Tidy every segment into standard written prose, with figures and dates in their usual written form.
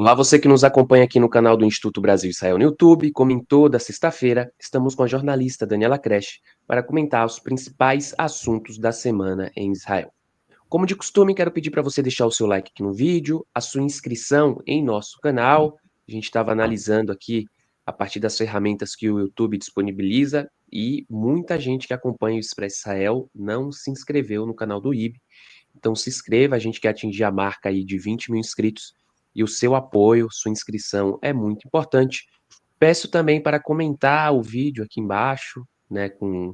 Olá, você que nos acompanha aqui no canal do Instituto Brasil Israel no YouTube. Como em toda sexta-feira, estamos com a jornalista Daniela Kresh para comentar os principais assuntos da semana em Israel. Como de costume, quero pedir para você deixar o seu like aqui no vídeo, a sua inscrição em nosso canal. A gente estava analisando aqui a partir das ferramentas que o YouTube disponibiliza e muita gente que acompanha o Expresso Israel não se inscreveu no canal do IB. Então se inscreva, a gente quer atingir a marca aí de 20 mil inscritos e o seu apoio, sua inscrição é muito importante. Peço também para comentar o vídeo aqui embaixo, né, com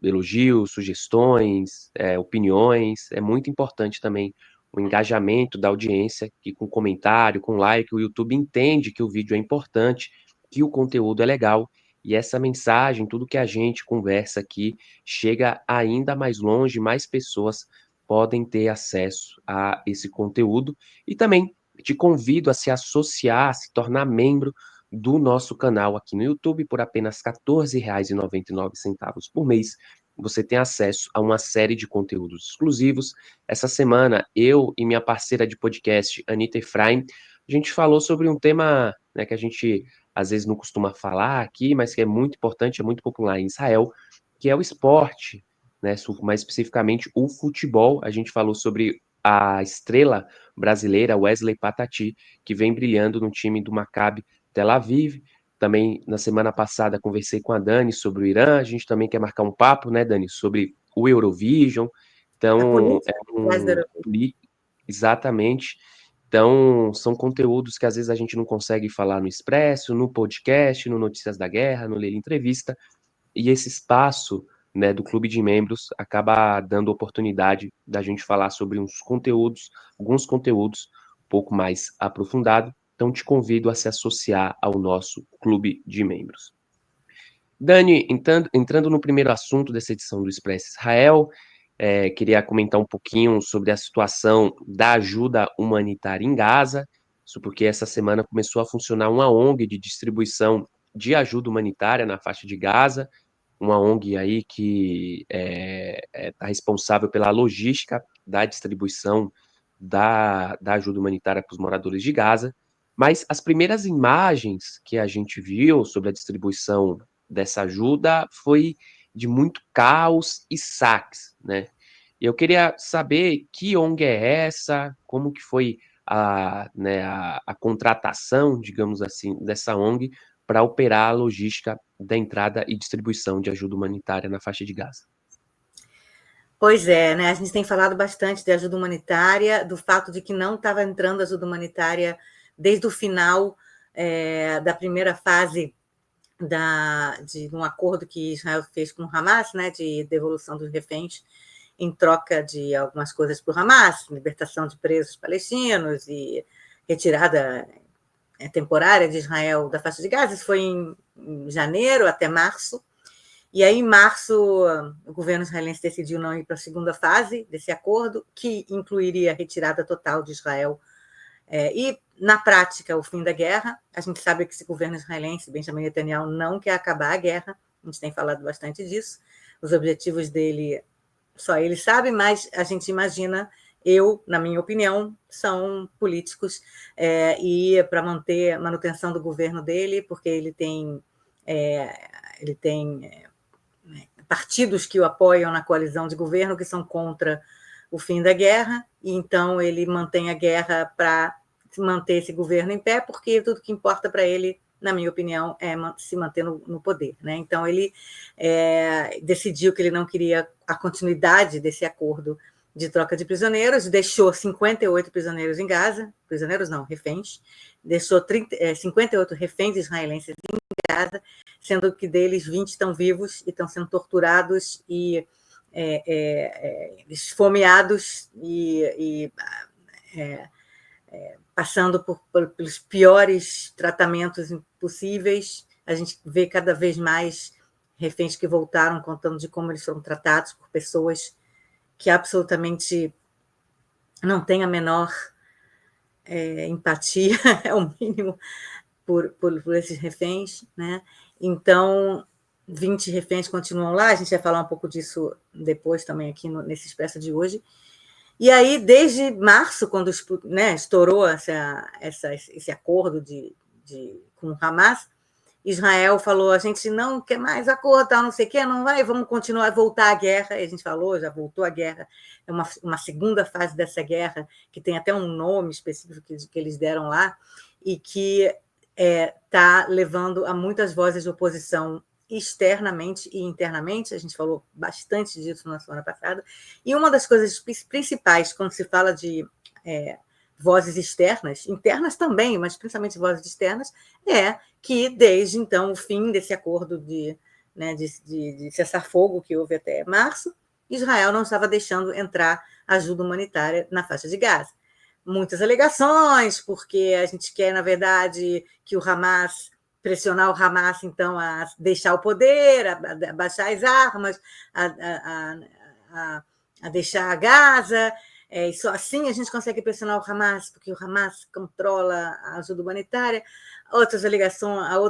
elogios, sugestões, opiniões. É muito importante também o engajamento da audiência, que com comentário, com like, o YouTube entende que o vídeo é importante, que o conteúdo é legal, e essa mensagem, tudo que a gente conversa aqui, chega ainda mais longe, mais pessoas podem ter acesso a esse conteúdo. E também te convido a se associar, a se tornar membro do nosso canal aqui no YouTube por apenas R$ 14,99 por mês. Você tem acesso a uma série de conteúdos exclusivos. Essa semana, eu e minha parceira de podcast, Anita Efraim, a gente falou sobre um tema, né, que a gente às vezes não costuma falar aqui, mas que é muito importante, é muito popular em Israel, que é o esporte, né, mais especificamente o futebol. A gente falou sobre a estrela brasileira Wesley Patati, que vem brilhando no time do Maccabi Tel Aviv. Também na semana passada conversei com a Dani sobre o Irã. A gente também quer marcar um papo, né, Dani, sobre o Eurovision. A Então, política brasileira. exatamente. Então, são conteúdos que às vezes a gente não consegue falar no Expresso, no podcast, no Notícias da Guerra, no Ler Entrevista. E esse espaço, né, do clube de membros acaba dando oportunidade da gente falar sobre alguns conteúdos um pouco mais aprofundado. Então te convido a se associar ao nosso clube de membros. Dani, entrando no primeiro assunto dessa edição do Expresso Israel, queria comentar um pouquinho sobre a situação da ajuda humanitária em Gaza, isso porque essa semana começou a funcionar uma ONG de distribuição de ajuda humanitária na faixa de Gaza, uma ONG aí que está responsável pela logística da distribuição da ajuda humanitária para os moradores de Gaza. Mas as primeiras imagens que a gente viu sobre a distribuição dessa ajuda foi de muito caos e saques, né? E eu queria saber que ONG é essa, como que foi a contratação, digamos assim, dessa ONG para operar a logística da entrada e distribuição de ajuda humanitária na faixa de Gaza. Pois é, né? A gente tem falado bastante de ajuda humanitária, do fato de que não estava entrando ajuda humanitária desde o final da primeira fase de um acordo que Israel fez com o Hamas, né, de devolução dos reféns em troca de algumas coisas para o Hamas, libertação de presos palestinos e retirada temporária de Israel da faixa de Gaza. Isso foi em janeiro até março. E aí, em março, o governo israelense decidiu não ir para a segunda fase desse acordo, que incluiria a retirada total de Israel e, na prática, o fim da guerra. A gente sabe que esse governo israelense, Benjamin Netanyahu, não quer acabar a guerra, a gente tem falado bastante disso. Os objetivos dele, só ele sabe, mas a gente imagina, na minha opinião, são políticos e para manter a manutenção do governo dele, porque ele tem partidos que o apoiam na coalizão de governo que são contra o fim da guerra, e então ele mantém a guerra para manter esse governo em pé, porque tudo que importa para ele, na minha opinião, é se manter no poder, né? Então ele decidiu que ele não queria a continuidade desse acordo de troca de prisioneiros, deixou 58 prisioneiros em Gaza, prisioneiros não, reféns, deixou 58 reféns israelenses em Gaza, sendo que deles 20 estão vivos e estão sendo torturados e esfomeados e passando pelos piores tratamentos possíveis. A gente vê cada vez mais reféns que voltaram contando de como eles foram tratados por pessoas que absolutamente não têm a menor empatia, é o mínimo, por esses reféns, né? Então, 20 reféns continuam lá, a gente vai falar um pouco disso depois também aqui nesse Expresso de hoje. E aí, desde março, quando estourou esse acordo com o Hamas, Israel falou: a gente não quer mais acordo, tal, não sei o quê, não vai, vamos continuar, voltar à guerra. E a gente falou, já voltou à guerra, é uma segunda fase dessa guerra, que tem até um nome específico que eles deram lá, e que está levando a muitas vozes de oposição externamente e internamente. A gente falou bastante disso na semana passada. E uma das coisas principais, quando se fala de vozes externas, internas também, mas principalmente vozes externas, é que, desde então, o fim desse acordo de cessar-fogo, que houve até março, Israel não estava deixando entrar ajuda humanitária na faixa de Gaza. Muitas alegações, porque a gente quer, na verdade, que o Hamas, pressionar o Hamas, então, a deixar o poder, a baixar as armas, a deixar a Gaza. E só assim a gente consegue pressionar o Hamas, porque o Hamas controla a ajuda humanitária. A outra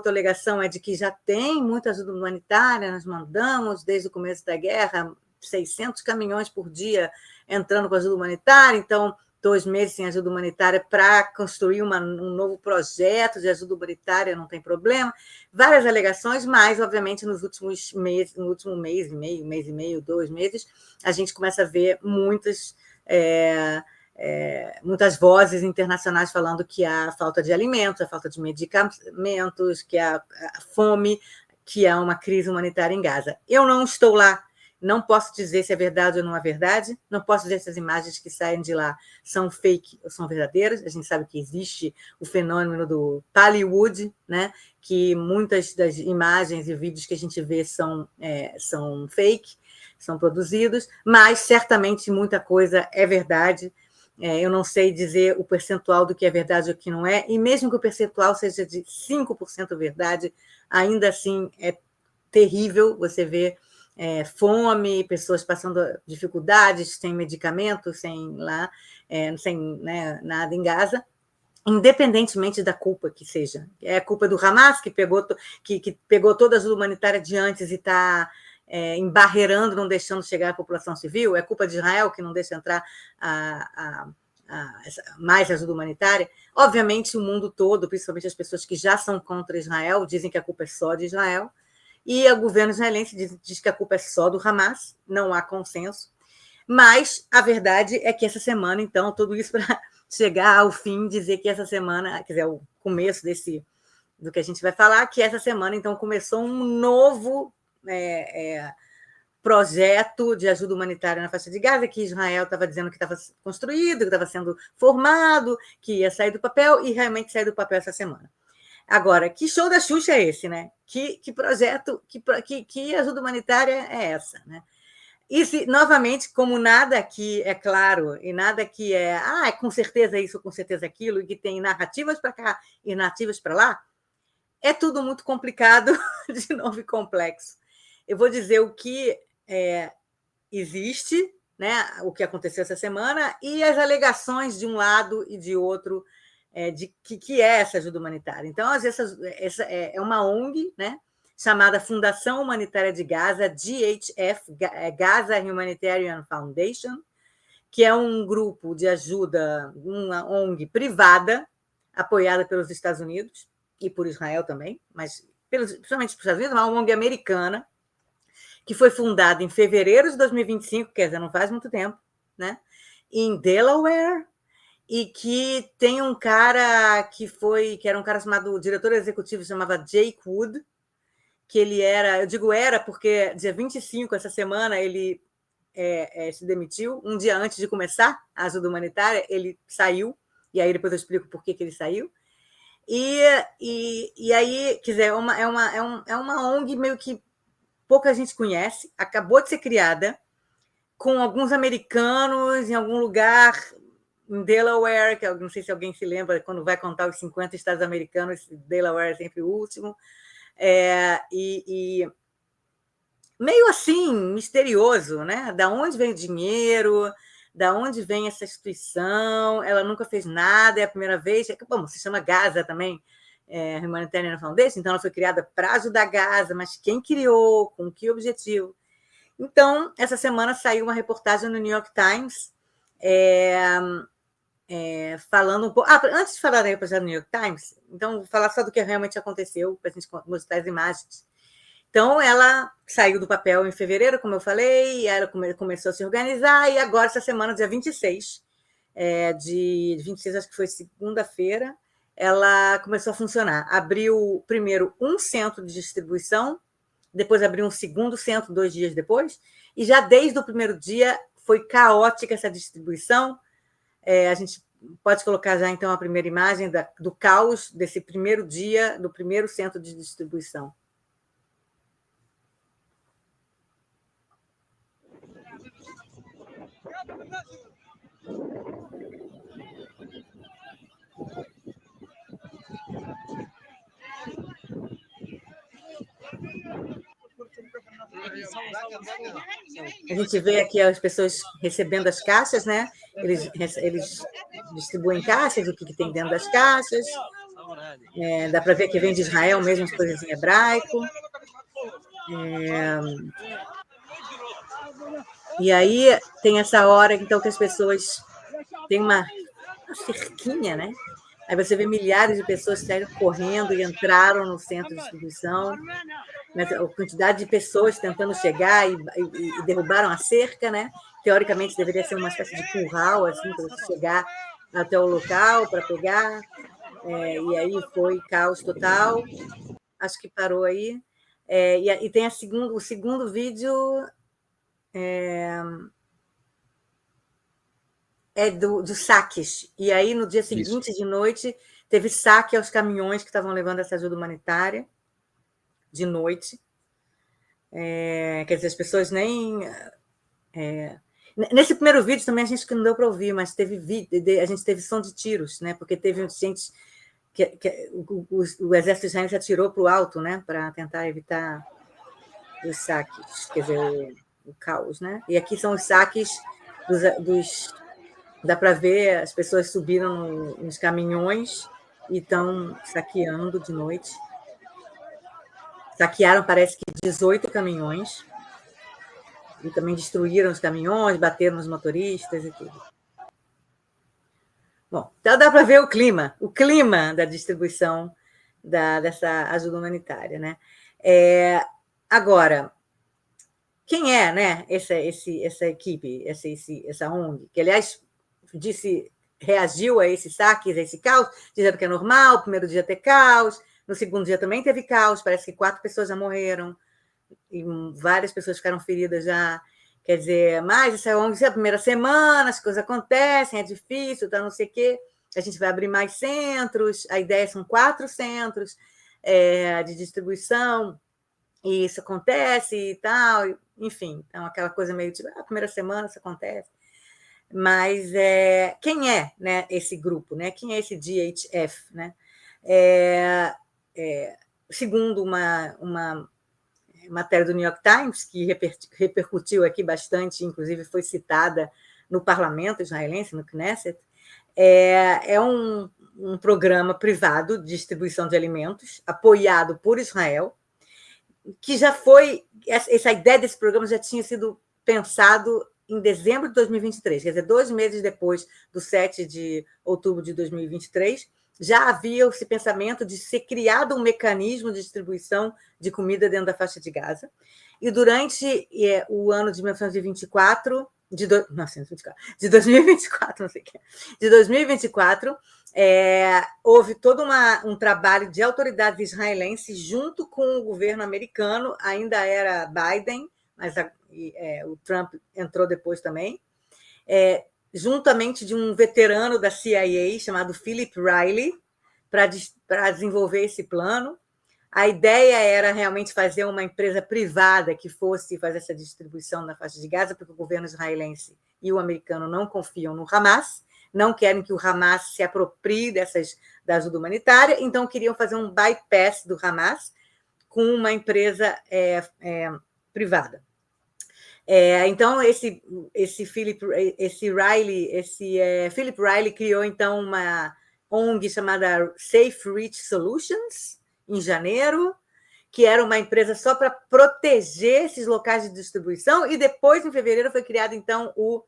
alegação é de que já tem muita ajuda humanitária, nós mandamos, desde o começo da guerra, 600 caminhões por dia entrando com ajuda humanitária, então 2 meses sem ajuda humanitária para construir um novo projeto de ajuda humanitária, não tem problema. Várias alegações, mas, obviamente, nos últimos meses, no último mês e meio, 2 meses, a gente começa a ver muitas vozes internacionais falando que há falta de alimentos, a falta de medicamentos, que há fome, que há uma crise humanitária em Gaza. Eu não estou lá, não posso dizer se é verdade ou não é verdade, não posso dizer se as imagens que saem de lá são fake ou são verdadeiras. A gente sabe que existe o fenômeno do Hollywood, né? Que muitas das imagens e vídeos que a gente vê são fake, são produzidos, mas certamente muita coisa é verdade. Eu não sei dizer o percentual do que é verdade e o que não é, e mesmo que o percentual seja de 5% verdade, ainda assim é terrível você ver fome, pessoas passando dificuldades, sem medicamentos, sem nada em Gaza, independentemente da culpa que seja. É a culpa do Hamas, que pegou toda a ajuda humanitária de antes e está embarreirando, não deixando chegar a população civil? É culpa de Israel, que não deixa entrar mais ajuda humanitária? Obviamente, o mundo todo, principalmente as pessoas que já são contra Israel, dizem que a culpa é só de Israel, e o governo israelense diz que a culpa é só do Hamas, não há consenso. Mas a verdade é que essa semana, então, tudo isso para chegar ao fim, dizer que essa semana, quer dizer, o começo do que a gente vai falar, que essa semana, então, começou um novo projeto de ajuda humanitária na faixa de Gaza, que Israel estava dizendo que estava construído, que estava sendo formado, que ia sair do papel, e realmente saiu do papel essa semana. Agora, que show da Xuxa é esse, né? Que projeto, que ajuda humanitária é essa, né? E novamente, como nada aqui é claro, e nada aqui é com certeza isso, com certeza aquilo, e que tem narrativas para cá e narrativas para lá, é tudo muito complicado, de novo, e complexo. Eu vou dizer o que existe, né? O que aconteceu essa semana, e as alegações de um lado e de outro de que é essa ajuda humanitária. Então, essa é uma ONG, né, chamada Fundação Humanitária de Gaza, GHF, Gaza Humanitarian Foundation, que é um grupo de ajuda, uma ONG privada, apoiada pelos Estados Unidos e por Israel também, mas principalmente pelos Estados Unidos, uma ONG americana, que foi fundada em fevereiro de 2025, quer dizer, não faz muito tempo, né, em Delaware, e que tem um cara que era um cara chamado, o diretor executivo chamava Jake Wood, que ele era, eu digo era porque dia 25, essa semana, ele se demitiu, um dia antes de começar a ajuda humanitária, ele saiu, e aí depois eu explico por que ele saiu. E aí, quer dizer, é uma ONG meio que pouca gente conhece, acabou de ser criada, com alguns americanos em algum lugar em Delaware, que eu não sei se alguém se lembra, quando vai contar os 50 estados americanos, Delaware é sempre o último, e meio assim, misterioso, né? Da onde vem o dinheiro, da onde vem essa instituição, ela nunca fez nada, é a primeira vez, bom, se chama Gaza também, Humanitarian Foundation, então ela foi criada para ajudar Gaza, mas quem criou, com que objetivo? Então, essa semana saiu uma reportagem no New York Times, falando um pouco... antes de falar da reportagem do New York Times, então, vou falar só do que realmente aconteceu, para a gente mostrar as imagens. Então, ela saiu do papel em fevereiro, como eu falei, e ela começou a se organizar, e agora, essa semana, dia 26, de 26, acho que foi segunda-feira, ela começou a funcionar. Abriu, primeiro, um centro de distribuição, depois abriu um segundo centro 2 dias depois, e já desde o primeiro dia foi caótica essa distribuição. A gente pode colocar já, então, a primeira imagem do caos desse primeiro dia, do primeiro centro de distribuição. A gente vê aqui as pessoas recebendo as caixas, né? Eles distribuem caixas, o que tem dentro das caixas. Dá para ver que vem de Israel mesmo as coisas em hebraico. E aí tem essa hora, então, que as pessoas têm uma cerquinha, né? Aí você vê milhares de pessoas que saíram correndo e entraram no centro de distribuição. A quantidade de pessoas tentando chegar e derrubaram a cerca, né? Teoricamente, deveria ser uma espécie de curral, assim, para você chegar até o local para pegar. E aí foi caos total. Acho que parou aí. E tem o segundo vídeo... dos saques. E aí, no dia seguinte, de noite, teve saque aos caminhões que estavam levando essa ajuda humanitária, de noite. Quer dizer, as pessoas nem... Nesse primeiro vídeo também a gente que não deu para ouvir, mas a gente teve som de tiros, né? Porque teve gente o exército israelense atirou para o alto, né? Para tentar evitar os saques, quer dizer, o caos, né? E aqui são os saques dá para ver, as pessoas subiram nos caminhões e estão saqueando de noite. Saquearam, parece que 18 caminhões. E também destruíram os caminhões, bateram nos motoristas e tudo. Bom, então dá para ver o clima da distribuição dessa ajuda humanitária, né? Agora, quem é, né, essa equipe, essa ONG, que, aliás, reagiu a esses saques, a esse caos, dizendo que é normal, o primeiro dia ter caos, no segundo dia também teve caos, parece que 4 pessoas já morreram, e várias pessoas ficaram feridas já. Quer dizer, mas essa ONG, é a primeira semana, as coisas acontecem, é difícil, tá, não sei o quê, a gente vai abrir mais centros, a ideia são 4 centros de distribuição, e isso acontece e tal, enfim, então aquela coisa meio tipo, a primeira semana isso acontece. Mas quem é, né, esse grupo, né? Quem é esse DHF? Né? Segundo uma matéria do New York Times, que repercutiu aqui bastante, inclusive foi citada no parlamento israelense, no Knesset, é um programa privado de distribuição de alimentos, apoiado por Israel, que já foi... Essa ideia desse programa já tinha sido pensado em dezembro de 2023, quer dizer, 2 meses depois do 7 de outubro de 2023, já havia esse pensamento de ser criado um mecanismo de distribuição de comida dentro da faixa de Gaza. E durante o ano de 1924, de 2024, não sei o que, de 2024, houve todo um trabalho de autoridades israelenses junto com o governo americano, ainda era Biden, mas o Trump entrou depois também, juntamente de um veterano da CIA chamado Philip Riley, para desenvolver esse plano. A ideia era realmente fazer uma empresa privada que fosse fazer essa distribuição na faixa de Gaza, porque o governo israelense e o americano não confiam no Hamas, não querem que o Hamas se aproprie da ajuda humanitária, então queriam fazer um bypass do Hamas com uma empresa privada. Então, esse Philip Riley criou, então, uma ONG chamada Safe Reach Solutions, em janeiro, que era uma empresa só para proteger esses locais de distribuição, e depois, em fevereiro, foi criado, então, o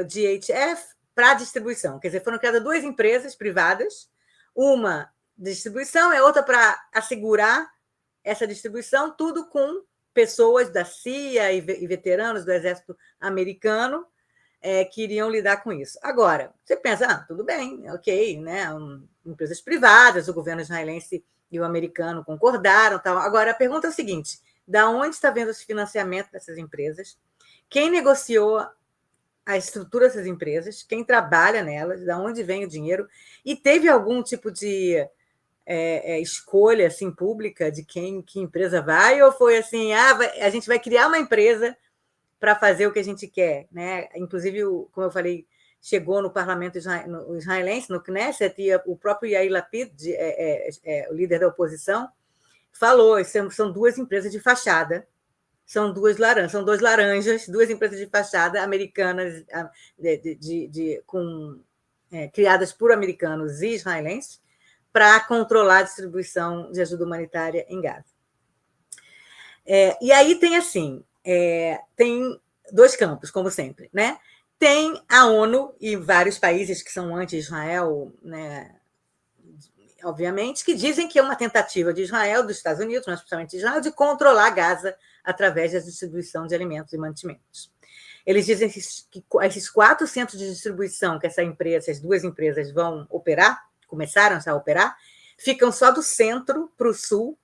o DHF para distribuição. Quer dizer, foram criadas 2 empresas privadas, uma de distribuição e outra para assegurar essa distribuição, tudo com pessoas da CIA e veteranos do Exército Americano que iriam lidar com isso. Agora, você pensa, tudo bem, ok, né? Empresas privadas, o governo israelense e o americano concordaram. Tal. Agora, a pergunta é a seguinte, da onde está vendo esse financiamento dessas empresas? Quem negociou a estrutura dessas empresas? Quem trabalha nelas? Da onde vem o dinheiro? E teve algum tipo de escolha assim, pública de que empresa vai? Ou foi assim, a gente vai criar uma empresa para fazer o que a gente quer, né? Inclusive, como eu falei, chegou no parlamento israelense, no Knesset, e o próprio Yair Lapid, o líder da oposição, falou: são 2 empresas de fachada, são 2 laranjas, 2 empresas de fachada americanas criadas por americanos e israelenses para controlar a distribuição de ajuda humanitária em Gaza. E aí tem assim, tem 2 campos, como sempre, né? Tem a ONU e vários países que são anti-Israel, né? Obviamente, que dizem que é uma tentativa de Israel, dos Estados Unidos, mas principalmente de Israel, de controlar Gaza através da distribuição de alimentos e mantimentos. Eles dizem que esses 4 centros de distribuição que essas 2 empresas vão operar, começaram a operar, ficam só do centro para o sul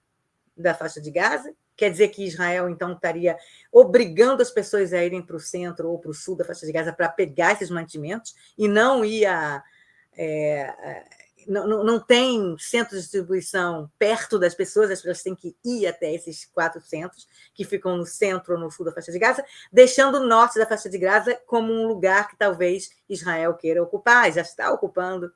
da faixa de Gaza. Quer dizer que Israel, então, estaria obrigando as pessoas a irem para o centro ou para o sul da faixa de Gaza para pegar esses mantimentos e não ia... Não tem centro de distribuição perto das pessoas, as pessoas têm que ir até esses 4 centros, que ficam no centro ou no sul da faixa de Gaza, deixando o norte da faixa de Gaza como um lugar que talvez Israel queira ocupar, já está ocupando.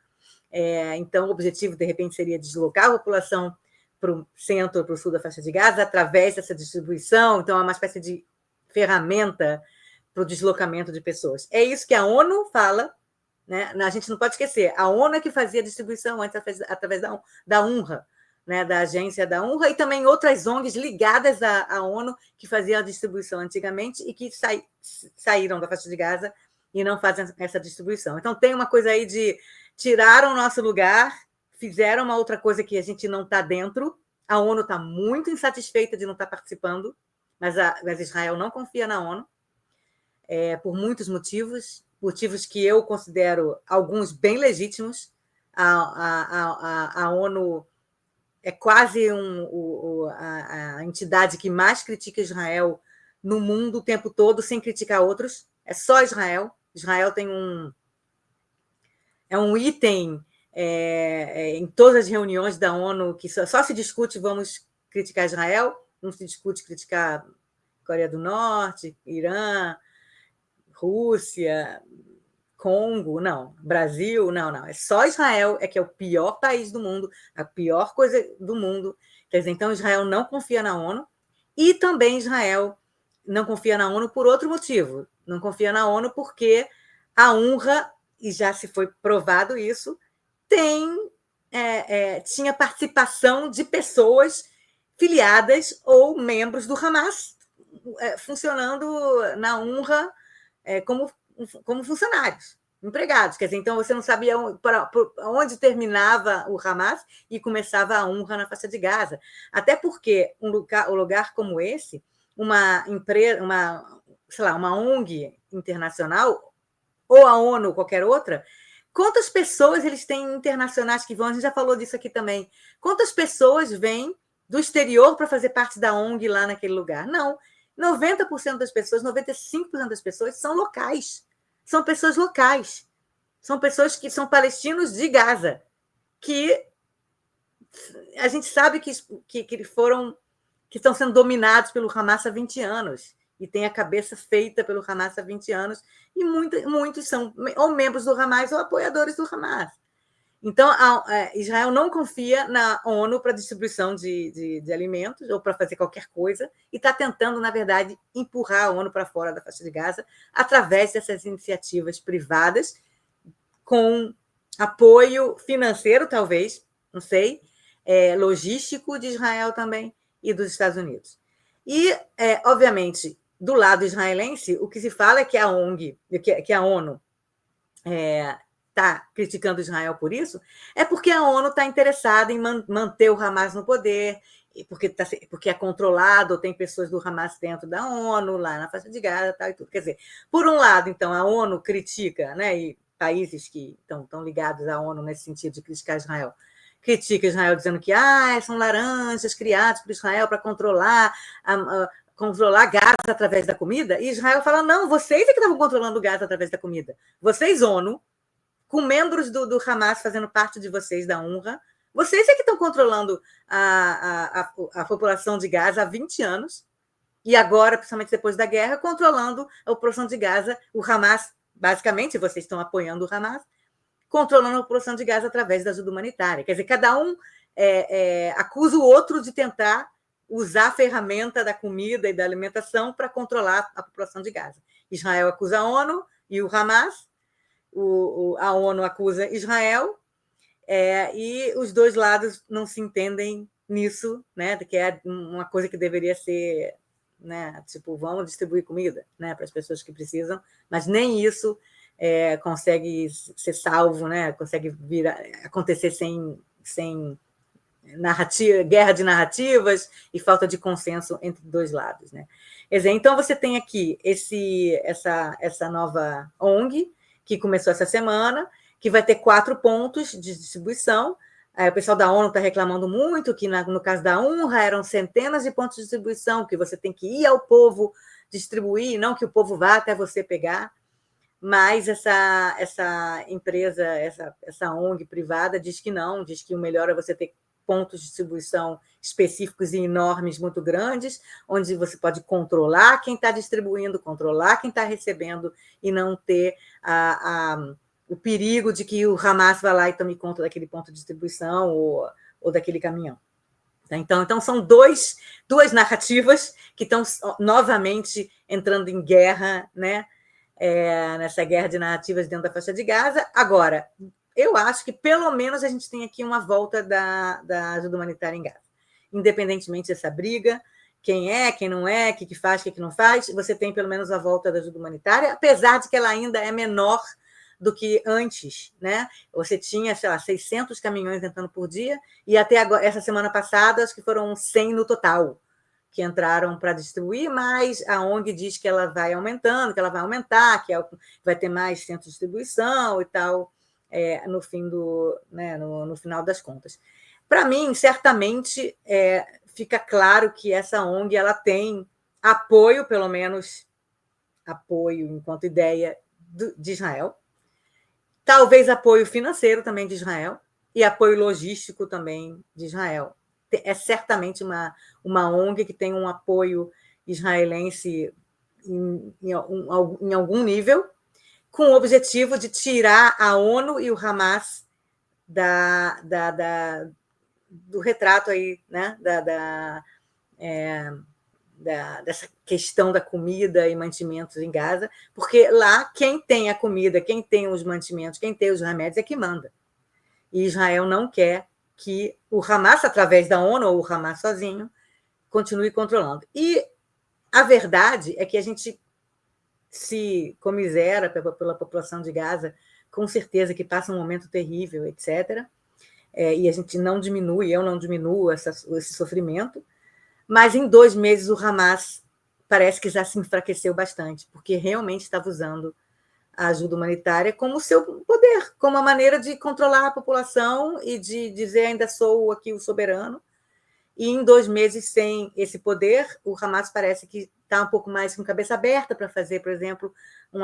Então, o objetivo, de repente, seria deslocar a população para o centro ou para o sul da faixa de Gaza através dessa distribuição. Então, é uma espécie de ferramenta para o deslocamento de pessoas. É isso que a ONU fala, né? A gente não pode esquecer, a ONU é que fazia a distribuição antes através da UNRWA, né? Da agência da UNRWA, e também outras ONGs ligadas à ONU que faziam a distribuição antigamente e que saíram da faixa de Gaza e não fazem essa distribuição. Então, tem uma coisa aí de tiraram o nosso lugar, fizeram uma outra coisa que a gente não está dentro. A ONU está muito insatisfeita de não estar participando, mas Israel não confia na ONU, por muitos motivos que eu considero alguns bem legítimos. A ONU é quase a entidade que mais critica Israel no mundo o tempo todo, sem criticar outros. É só Israel. Israel tem um item em todas as reuniões da ONU que só se discute vamos criticar Israel, não se discute criticar Coreia do Norte, Irã, Rússia, Congo, não. Brasil, não. É só Israel, que é o pior país do mundo, a pior coisa do mundo. Quer dizer, então Israel não confia na ONU e também Israel não confia na ONU por outro motivo. Não confia na ONU porque a UNRWA, e já se foi provado isso, tinha participação de pessoas filiadas ou membros do Hamas funcionando na UNRWA como funcionários, empregados. Quer dizer, então você não sabia onde terminava o Hamas e começava a UNRWA na faixa de Gaza. Até porque um lugar como esse, uma empresa, uma ONG internacional, ou a ONU ou qualquer outra, quantas pessoas eles têm internacionais que vão? A gente já falou disso aqui também. Quantas pessoas vêm do exterior para fazer parte da ONG lá naquele lugar? Não. 90% das pessoas, 95% das pessoas são locais. São pessoas locais. São pessoas que são palestinos de Gaza, que a gente sabe que estão sendo dominados pelo Hamas há 20 anos e têm a cabeça feita pelo Hamas há 20 anos, e muitos são ou membros do Hamas ou apoiadores do Hamas. Então, Israel não confia na ONU para distribuição de alimentos ou para fazer qualquer coisa e está tentando, na verdade, empurrar a ONU para fora da faixa de Gaza através dessas iniciativas privadas, com apoio financeiro, talvez, não sei, logístico de Israel também e dos Estados Unidos. E, obviamente, do lado israelense, o que se fala é que a ONG, que a ONU está criticando Israel por isso, é porque a ONU está interessada em manter o Hamas no poder, porque é controlado, tem pessoas do Hamas dentro da ONU, lá na faixa de Gaza, tal, e tudo. Quer dizer, por um lado, então, a ONU critica, né, e países que estão ligados à ONU nesse sentido de criticar Israel, critica Israel dizendo que são laranjas criados por Israel para controlar Gaza através da comida, e Israel fala, não, vocês é que estavam controlando Gaza através da comida. Vocês, ONU, com membros do Hamas fazendo parte de vocês, da UNRWA, vocês é que estão controlando a população de Gaza há 20 anos, e agora, principalmente depois da guerra, controlando a população de Gaza, o Hamas, basicamente, vocês estão apoiando o Hamas, controlando a população de Gaza através da ajuda humanitária. Quer dizer, cada um acusa o outro de tentar usar a ferramenta da comida e da alimentação para controlar a população de Gaza. Israel acusa a ONU e o Hamas, a ONU acusa Israel, e os dois lados não se entendem nisso, né, que é uma coisa que deveria ser, né, tipo, vamos distribuir comida, né, para as pessoas que precisam, mas nem isso consegue ser salvo, né, consegue acontecer sem narrativa, guerra de narrativas e falta de consenso entre dois lados, né? Quer dizer, então você tem aqui essa nova ONG que começou essa semana, que vai ter 4 pontos de distribuição. O pessoal da ONU está reclamando muito que, no caso da UNRWA, eram centenas de pontos de distribuição, que você tem que ir ao povo distribuir, não que o povo vá até você pegar. Mas essa empresa, essa ONG privada, diz que não, diz que o melhor é você ter pontos de distribuição específicos e enormes, muito grandes, onde você pode controlar quem está distribuindo, controlar quem está recebendo, e não ter o perigo de que o Hamas vá lá e tome conta daquele ponto de distribuição ou daquele caminhão. Então são duas narrativas que estão novamente entrando em guerra, né? Nessa guerra de narrativas dentro da faixa de Gaza. Agora, eu acho que pelo menos a gente tem aqui uma volta da ajuda humanitária em Gaza. Independentemente dessa briga, quem não é, o que faz, o que não faz, você tem pelo menos a volta da ajuda humanitária, apesar de que ela ainda é menor do que antes, né? Você tinha, sei lá, 600 caminhões entrando por dia, e até agora, essa semana passada, acho que foram 100 no total que entraram para distribuir, mas a ONG diz que ela vai aumentando, que ela vai aumentar, que vai ter mais centros de distribuição e tal, no final das contas. Para mim, certamente, fica claro que essa ONG ela tem apoio, pelo menos apoio enquanto ideia de Israel, talvez apoio financeiro também de Israel e apoio logístico também de Israel. É certamente uma ONG que tem um apoio israelense em algum nível, com o objetivo de tirar a ONU e o Hamas do retrato aí, né? Dessa questão da comida e mantimentos em Gaza, porque lá quem tem a comida, quem tem os mantimentos, quem tem os remédios é que manda. E Israel não quer que o Hamas, através da ONU, ou o Hamas sozinho, continue controlando. E a verdade é que a gente se comisera pela população de Gaza, com certeza que passa um momento terrível, etc. E a gente não diminui, eu não diminuo esse sofrimento, mas em 2 meses o Hamas parece que já se enfraqueceu bastante, porque realmente estava usando a ajuda humanitária como seu poder, como uma maneira de controlar a população e de dizer ainda sou aqui o soberano. E em 2 meses sem esse poder, o Hamas parece que está um pouco mais com cabeça aberta para fazer, por exemplo, um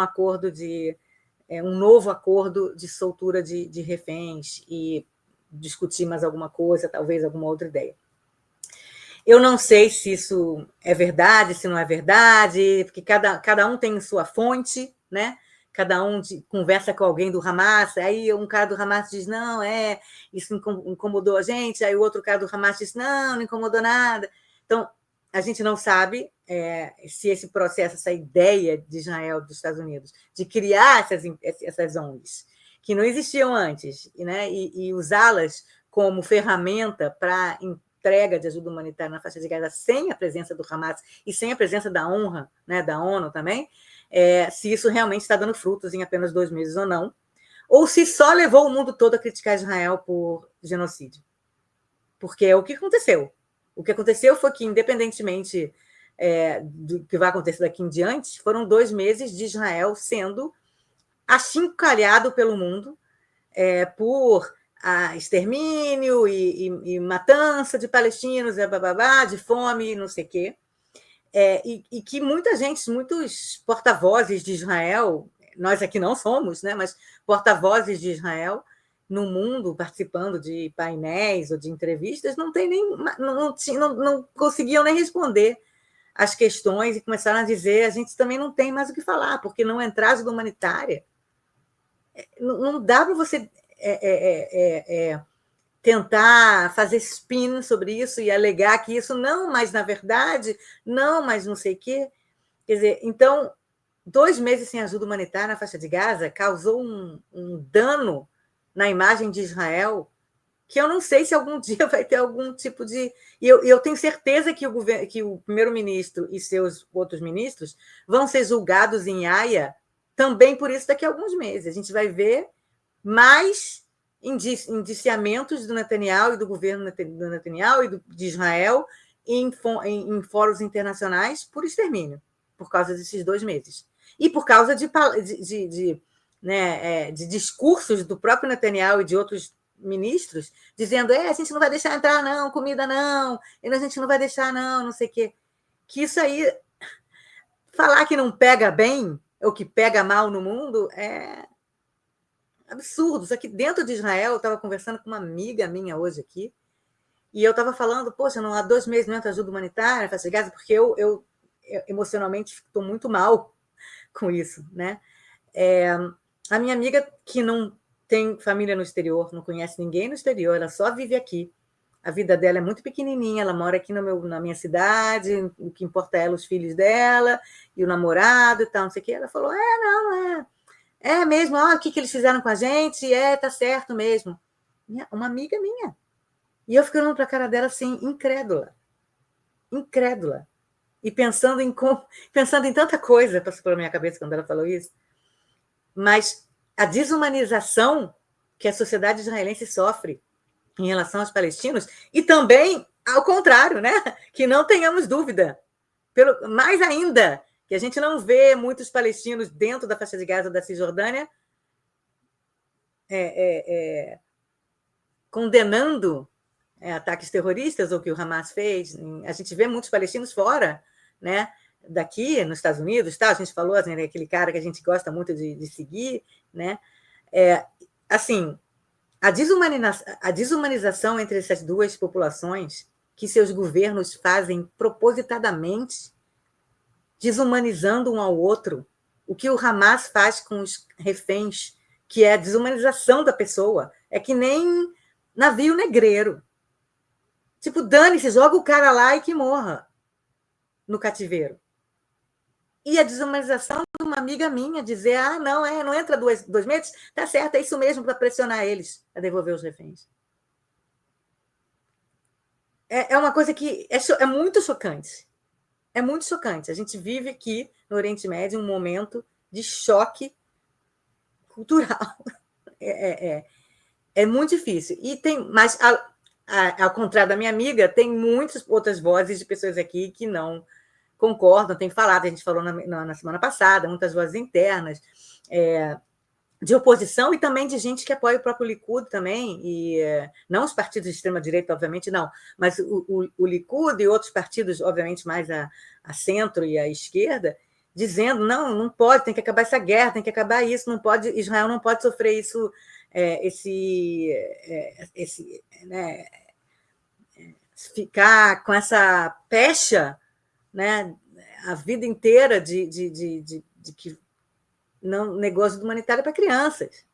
novo acordo de soltura de reféns e discutir mais alguma coisa, talvez alguma outra ideia. Eu não sei se isso é verdade, se não é verdade, porque cada um tem sua fonte, né? Cada um conversa com alguém do Hamas, aí um cara do Hamas diz, não, isso incomodou a gente, aí o outro cara do Hamas diz, não incomodou nada. Então, a gente não sabe se esse processo, essa ideia de Israel, dos Estados Unidos, de criar essas ONGs, que não existiam antes, né? E usá-las como ferramenta para entrega de ajuda humanitária na faixa de Gaza sem a presença do Hamas e sem a presença da honra, né, da ONU também, se isso realmente está dando frutos em apenas 2 meses ou se só levou o mundo todo a criticar Israel por genocídio. Porque é o que aconteceu. O que aconteceu foi que, independentemente do que vai acontecer daqui em diante, foram 2 meses de Israel sendo achincalhado pelo mundo por extermínio e matança de palestinos, de fome, não sei o quê. E que muitos porta-vozes de Israel, nós aqui não somos, né, mas porta-vozes de Israel no mundo, participando de painéis ou de entrevistas, não conseguiam nem responder as questões e começaram a dizer: a gente também não tem mais o que falar, porque não entrar ajuda humanitária. Não dá para você tentar fazer spin sobre isso e alegar que isso não, mas na verdade, não, mas não sei o quê. Quer dizer, então, 2 meses sem ajuda humanitária na faixa de Gaza causou um dano na imagem de Israel que eu não sei se algum dia vai ter algum tipo de... E eu tenho certeza que o primeiro-ministro e seus outros ministros vão ser julgados em Haia também por isso daqui a alguns meses. A gente vai ver mais indiciamentos do Netanyahu e do governo do Netanyahu e de Israel em fóruns internacionais por extermínio, por causa desses 2 meses. E por causa de discursos do próprio Netanyahu e de outros ministros, dizendo: a gente não vai deixar entrar, não, comida não, a gente não vai deixar, não sei o quê. Que isso aí, falar que não pega bem, ou que pega mal no mundo, é absurdo. Só que dentro de Israel, eu estava conversando com uma amiga minha hoje aqui, e eu estava falando: poxa, não há 2 meses não entra ajuda humanitária, faixa de Gaza, porque eu emocionalmente estou muito mal com isso, né? A minha amiga, que não tem família no exterior, não conhece ninguém no exterior, ela só vive aqui. A vida dela é muito pequenininha, ela mora aqui na minha cidade, o que importa é ela, os filhos dela, e o namorado e tal, não sei o quê. Ela falou: é mesmo, o que eles fizeram com a gente, tá certo mesmo. Uma amiga minha. E eu fiquei olhando para a cara dela assim, incrédula. E pensando em tanta coisa passou pela minha cabeça quando ela falou isso. Mas a desumanização que a sociedade israelense sofre em relação aos palestinos, e também ao contrário, né? Que não tenhamos dúvida. Mais ainda, que a gente não vê muitos palestinos dentro da faixa de Gaza da Cisjordânia condenando ataques terroristas, ou que o Hamas fez. A gente vê muitos palestinos fora, né? Daqui, nos Estados Unidos, tá? A gente falou, assim, aquele cara que a gente gosta muito de seguir, né? Assim, a desumanização entre essas duas populações, que seus governos fazem propositadamente, desumanizando um ao outro, o que o Hamas faz com os reféns, que é a desumanização da pessoa, é que nem navio negreiro. Tipo, dane-se, joga o cara lá e que morra no cativeiro. E a desumanização de uma amiga minha dizer: não entra 2 meses, tá certo, é isso mesmo, para pressionar eles a devolver os reféns. É uma coisa que é muito chocante. É muito chocante. A gente vive aqui no Oriente Médio um momento de choque cultural. É muito difícil. Mas, ao contrário da minha amiga, tem muitas outras vozes de pessoas aqui que não concordam, tem falado, a gente falou na semana passada, muitas vozes internas, de oposição e também de gente que apoia o próprio Likud também, e não os partidos de extrema-direita, obviamente, não, mas o Likud e outros partidos, obviamente, mais a centro e a esquerda, dizendo: não pode, tem que acabar essa guerra, tem que acabar isso, não pode, Israel não pode sofrer isso, né, ficar com essa pecha, né, a vida inteira de que não, negócio humanitário para crianças.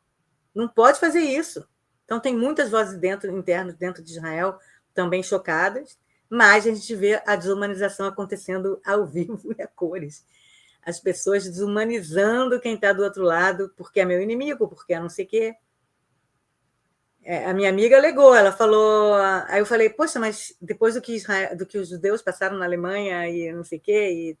Não pode fazer isso. Então, tem muitas vozes internas dentro de Israel também chocadas, mas a gente vê a desumanização acontecendo ao vivo e a cores. As pessoas desumanizando quem está do outro lado, porque é meu inimigo, porque é não sei o quê. A minha amiga alegou, ela falou. Aí eu falei, poxa, mas depois do que os judeus passaram na Alemanha e não sei o quê,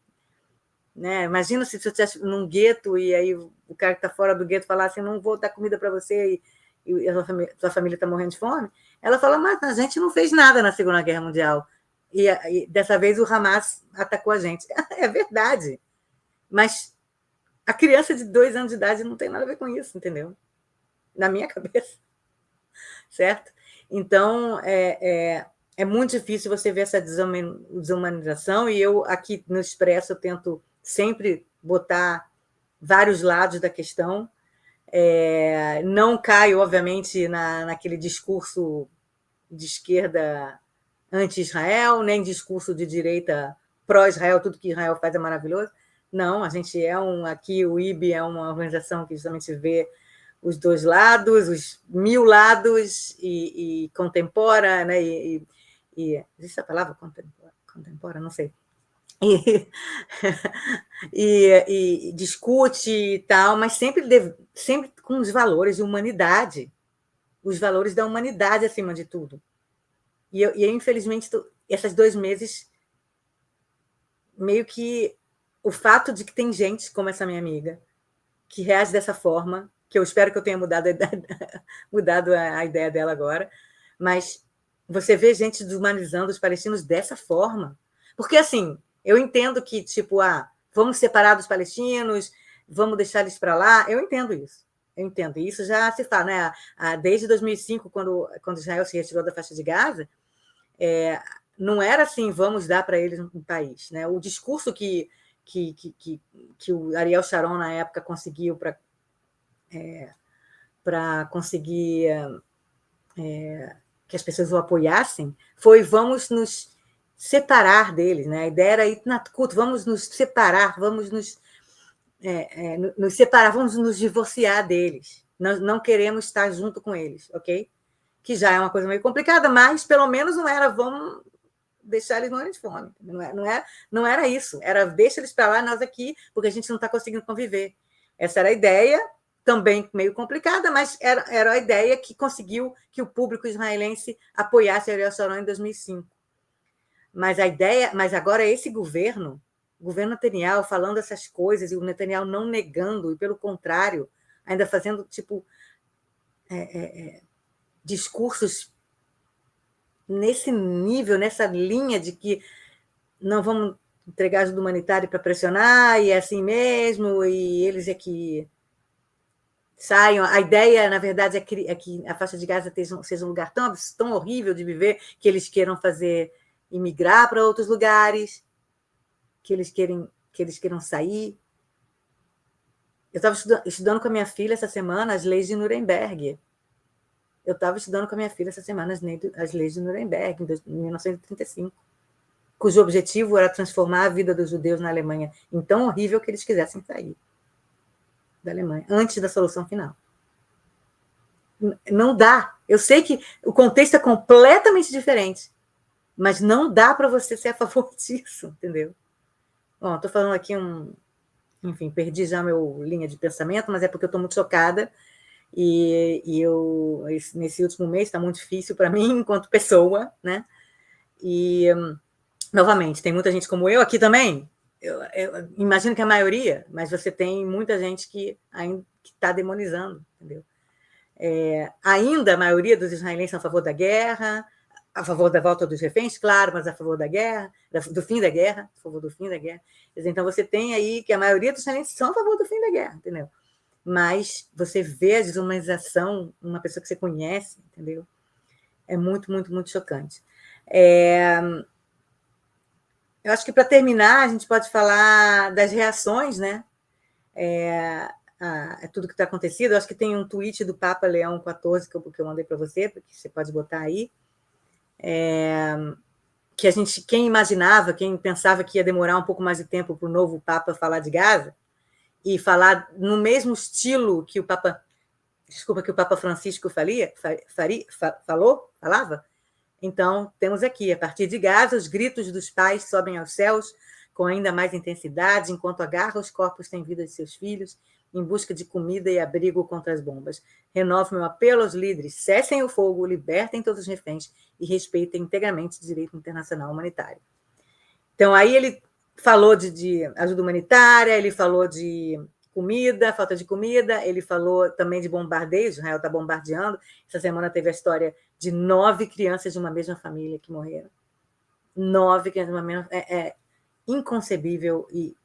né? Imagina se você estivesse num gueto e aí o cara que está fora do gueto falasse, não vou dar comida para você e a sua família está morrendo de fome. Ela falou, mas a gente não fez nada na Segunda Guerra Mundial. E dessa vez o Hamas atacou a gente. É verdade. Mas a criança de 2 anos de idade não tem nada a ver com isso, entendeu? Na minha cabeça. Certo? Então, é muito difícil você ver essa desumanização, e eu, aqui no Expresso, eu tento sempre botar vários lados da questão. Não caio, obviamente, naquele discurso de esquerda anti-Israel, nem discurso de direita pró-Israel, tudo que Israel faz é maravilhoso. Não, a gente aqui o IB é uma organização que justamente vê os 2 lados, os 1000 lados, e contempora, né? Existe a palavra contempora? Não sei. E discute e tal, mas sempre com os valores de humanidade, os valores da humanidade acima de tudo. E eu infelizmente, esses 2 meses, meio que o fato de que tem gente como essa minha amiga que reage dessa forma, que eu espero que eu tenha mudado a ideia dela agora, mas você vê gente deshumanizando os palestinos dessa forma. Porque, assim, eu entendo que, tipo, vamos separar dos palestinos, vamos deixar eles para lá, eu entendo isso. Eu entendo. E isso já se fala, né? Desde 2005, quando Israel se retirou da faixa de Gaza, não era assim, vamos dar para eles um país. Né? O discurso que o Ariel Sharon, na época, conseguiu para conseguir que as pessoas o apoiassem foi: vamos nos separar deles. Né? A ideia era ir na culto, vamos nos separar, vamos nos separar, vamos nos divorciar deles. Nós não queremos estar junto com eles, ok? Que já é uma coisa meio complicada, mas pelo menos não era vamos deixar eles morrendo de fome. Não era isso. Era deixa eles para lá, nós aqui, porque a gente não está conseguindo conviver. Essa era a ideia, também meio complicada, mas era a ideia que conseguiu que o público israelense apoiasse Ariel Sharon em 2005. Mas agora esse governo Netanyahu, falando essas coisas, e o Netanyahu não negando, e pelo contrário, ainda fazendo tipo discursos nesse nível, nessa linha de que não vamos entregar ajuda humanitária para pressionar, e é assim mesmo, e eles que saiam. A ideia, na verdade, é que a faixa de Gaza seja um lugar tão horrível de viver que eles queiram imigrar para outros lugares, que eles queiram sair. Eu estava estudando com a minha filha essa semana as leis de Nuremberg. As leis de Nuremberg, em 1935, cujo objetivo era transformar a vida dos judeus na Alemanha em tão horrível que eles quisessem sair da Alemanha, antes da solução final. Não dá. Eu sei que o contexto é completamente diferente, mas não dá para você ser a favor disso, entendeu? Bom, estou falando aqui enfim, perdi já meu linha de pensamento, mas é porque eu estou muito chocada. E nesse último mês está muito difícil para mim, enquanto pessoa, né? E, novamente, tem muita gente como eu aqui também. Eu imagino que a maioria, mas você tem muita gente que ainda está demonizando, entendeu? Ainda a maioria dos israelenses são a favor da guerra, a favor da volta dos reféns, claro, mas a favor da guerra, do fim da guerra, a favor do fim da guerra. Então, você tem aí que a maioria dos israelenses são a favor do fim da guerra, entendeu? Mas você vê a desumanização numa pessoa que você conhece, entendeu? É muito, muito, muito chocante. Eu acho que, para terminar, a gente pode falar das reações, né? Tudo que está acontecido. Eu acho que tem um tweet do Papa Leão XIV que eu mandei para você, porque você pode botar aí, que quem imaginava, quem pensava que ia demorar um pouco mais de tempo para o novo Papa falar de Gaza, e falar no mesmo estilo que o Papa Francisco falava. Então, temos aqui: a partir de Gaza, os gritos dos pais sobem aos céus com ainda mais intensidade, enquanto agarra os corpos sem vida de seus filhos em busca de comida e abrigo contra as bombas. Renovo meu apelo aos líderes: cessem o fogo, libertem todos os reféns e respeitem integralmente o direito internacional humanitário. Então, aí ele falou de ajuda humanitária, ele falou de comida, falta de comida, ele falou também de bombardeio, Israel está bombardeando. Essa semana teve a história de 9 crianças de uma mesma família que morreram. 9 crianças de uma mesma... É inconcebível e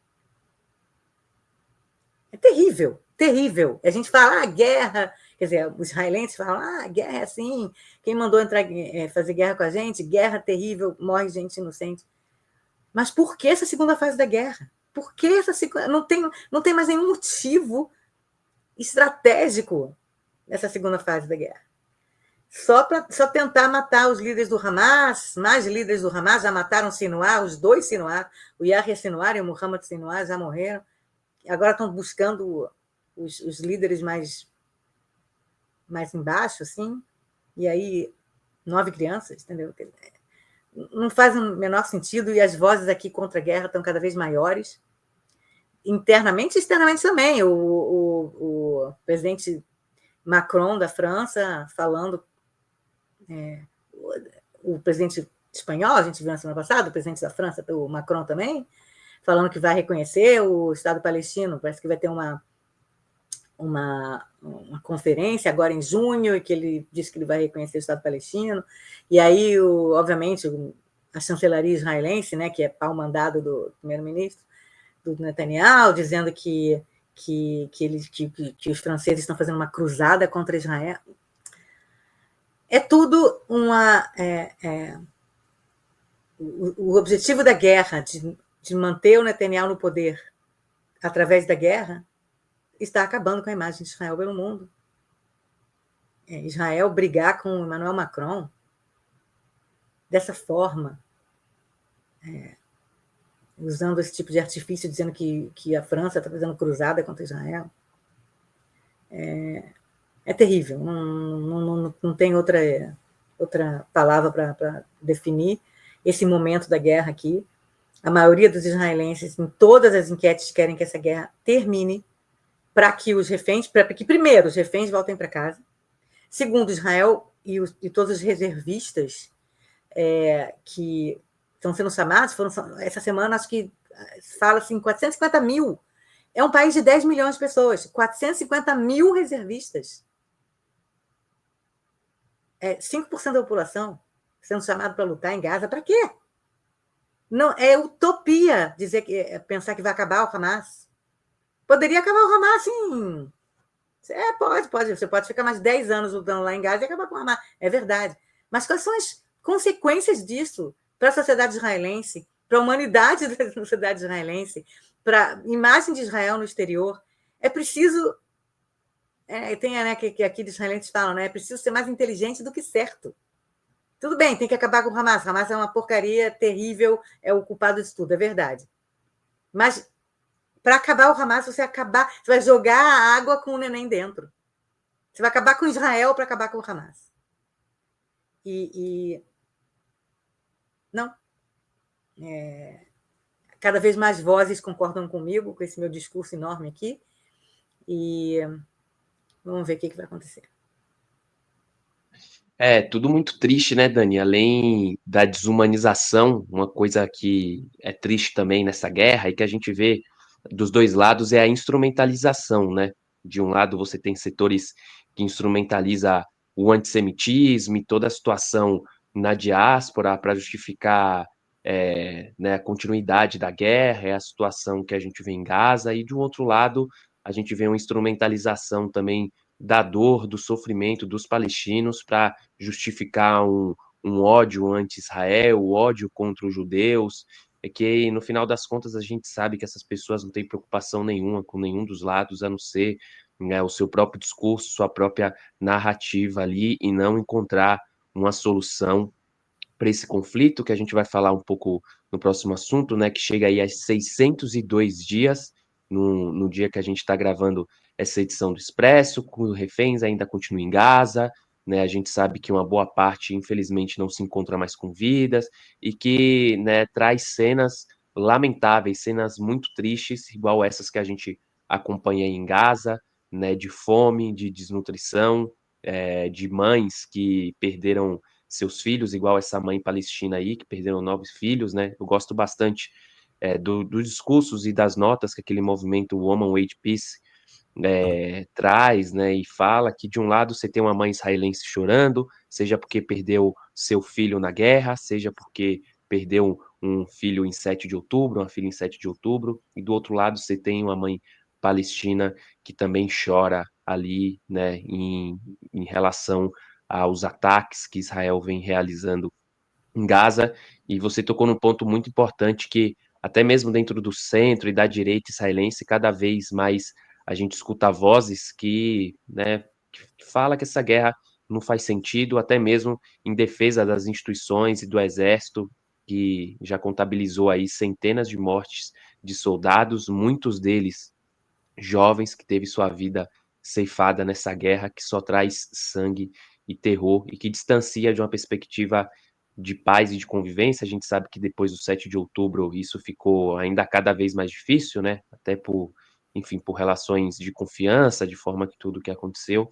é terrível, terrível. A gente fala, guerra, quer dizer, os israelenses falam, guerra é assim, quem mandou entrar, fazer guerra com a gente, guerra terrível, morre gente inocente. Mas por que essa segunda fase da guerra? Por que essa segunda... Não tem mais nenhum motivo estratégico nessa segunda fase da guerra. Só tentar matar os líderes do Hamas, mais líderes do Hamas já mataram Sinwar, os 2 Sinwar, o Yahya Sinwar e o Muhammad Sinwar já morreram. Agora estão buscando os líderes mais embaixo, assim, e aí 9 crianças, entendeu? Não faz o menor sentido, e as vozes aqui contra a guerra estão cada vez maiores, internamente e externamente também. O presidente Macron, da França, falando, o presidente espanhol, a gente viu na semana passada, o presidente da França, o Macron também, falando que vai reconhecer o Estado palestino, parece que vai ter uma conferência agora em junho, e que ele disse que ele vai reconhecer o Estado palestino, e aí, obviamente, a chancelaria israelense, né, que é pau-mandado do primeiro-ministro, do Netanyahu, dizendo que os franceses estão fazendo uma cruzada contra Israel. É tudo o objetivo da guerra, de manter o Netanyahu no poder através da guerra, está acabando com a imagem de Israel pelo mundo. Israel brigar com Emmanuel Macron dessa forma, usando esse tipo de artifício, dizendo que a França está fazendo cruzada contra Israel, é terrível. Não tem outra palavra para definir esse momento da guerra aqui. A maioria dos israelenses, em todas as enquetes, querem que essa guerra termine, para que os reféns, para que, primeiro, os reféns voltem para casa. Segundo, Israel e todos os reservistas que estão sendo chamados, essa semana, acho que fala assim, 450 mil. É um país de 10 milhões de pessoas, 450 mil reservistas. 5% da população sendo chamado para lutar em Gaza. Para quê? Não, é utopia pensar que vai acabar o Hamas. Poderia acabar o Hamas, sim. Pode. Você pode ficar mais 10 anos lutando lá em Gaza e acabar com o Hamas. É verdade. Mas quais são as consequências disso para a sociedade israelense, para a humanidade da sociedade israelense, para a imagem de Israel no exterior? É preciso... tem, né, que aqui os israelenses falam, né? É preciso ser mais inteligente do que certo. Tudo bem, tem que acabar com o Hamas. O Hamas é uma porcaria terrível, é o culpado disso tudo, é verdade. Mas para acabar o Hamas, você vai jogar a água com o neném dentro. Você vai acabar com Israel para acabar com o Hamas. Não. Cada vez mais vozes concordam comigo, com esse meu discurso enorme aqui. E vamos ver o que vai acontecer. Tudo muito triste, né, Dani? Além da desumanização, uma coisa que é triste também nessa guerra e que a gente vê dos dois lados é a instrumentalização, né? De um lado você tem setores que instrumentaliza o antissemitismo e toda a situação na diáspora para justificar né, a continuidade da guerra, é a situação que a gente vê em Gaza, e de um outro lado a gente vê uma instrumentalização também da dor, do sofrimento dos palestinos para justificar um ódio anti-Israel, o ódio contra os judeus, que no final das contas a gente sabe que essas pessoas não têm preocupação nenhuma com nenhum dos lados, a não ser, né, o seu próprio discurso, sua própria narrativa ali, e não encontrar uma solução para esse conflito, que a gente vai falar um pouco no próximo assunto, né, que chega aí a 602 dias, no dia que a gente está gravando essa edição do Expresso, com os reféns ainda continuam em Gaza, né, a gente sabe que uma boa parte, infelizmente, não se encontra mais com vidas, e que, né, traz cenas lamentáveis, cenas muito tristes, igual essas que a gente acompanha aí em Gaza, né, de fome, de desnutrição, de mães que perderam seus filhos, igual essa mãe palestina aí, que perderam 9 filhos, né? Eu gosto bastante dos discursos e das notas que aquele movimento Women Wage Peace traz, né, e fala que de um lado você tem uma mãe israelense chorando, seja porque perdeu seu filho na guerra, seja porque perdeu um filho em 7 de outubro, uma filha em 7 de outubro, e do outro lado você tem uma mãe palestina que também chora ali, né, em relação aos ataques que Israel vem realizando em Gaza, e você tocou num ponto muito importante que até mesmo dentro do centro e da direita israelense, cada vez mais a gente escuta vozes que, né, que fala que essa guerra não faz sentido, até mesmo em defesa das instituições e do exército, que já contabilizou aí centenas de mortes de soldados, muitos deles jovens que teve sua vida ceifada nessa guerra que só traz sangue e terror e que distancia de uma perspectiva de paz e de convivência. A gente sabe que depois do 7 de outubro isso ficou ainda cada vez mais difícil, né? Até por, enfim, por relações de confiança, de forma que tudo que aconteceu,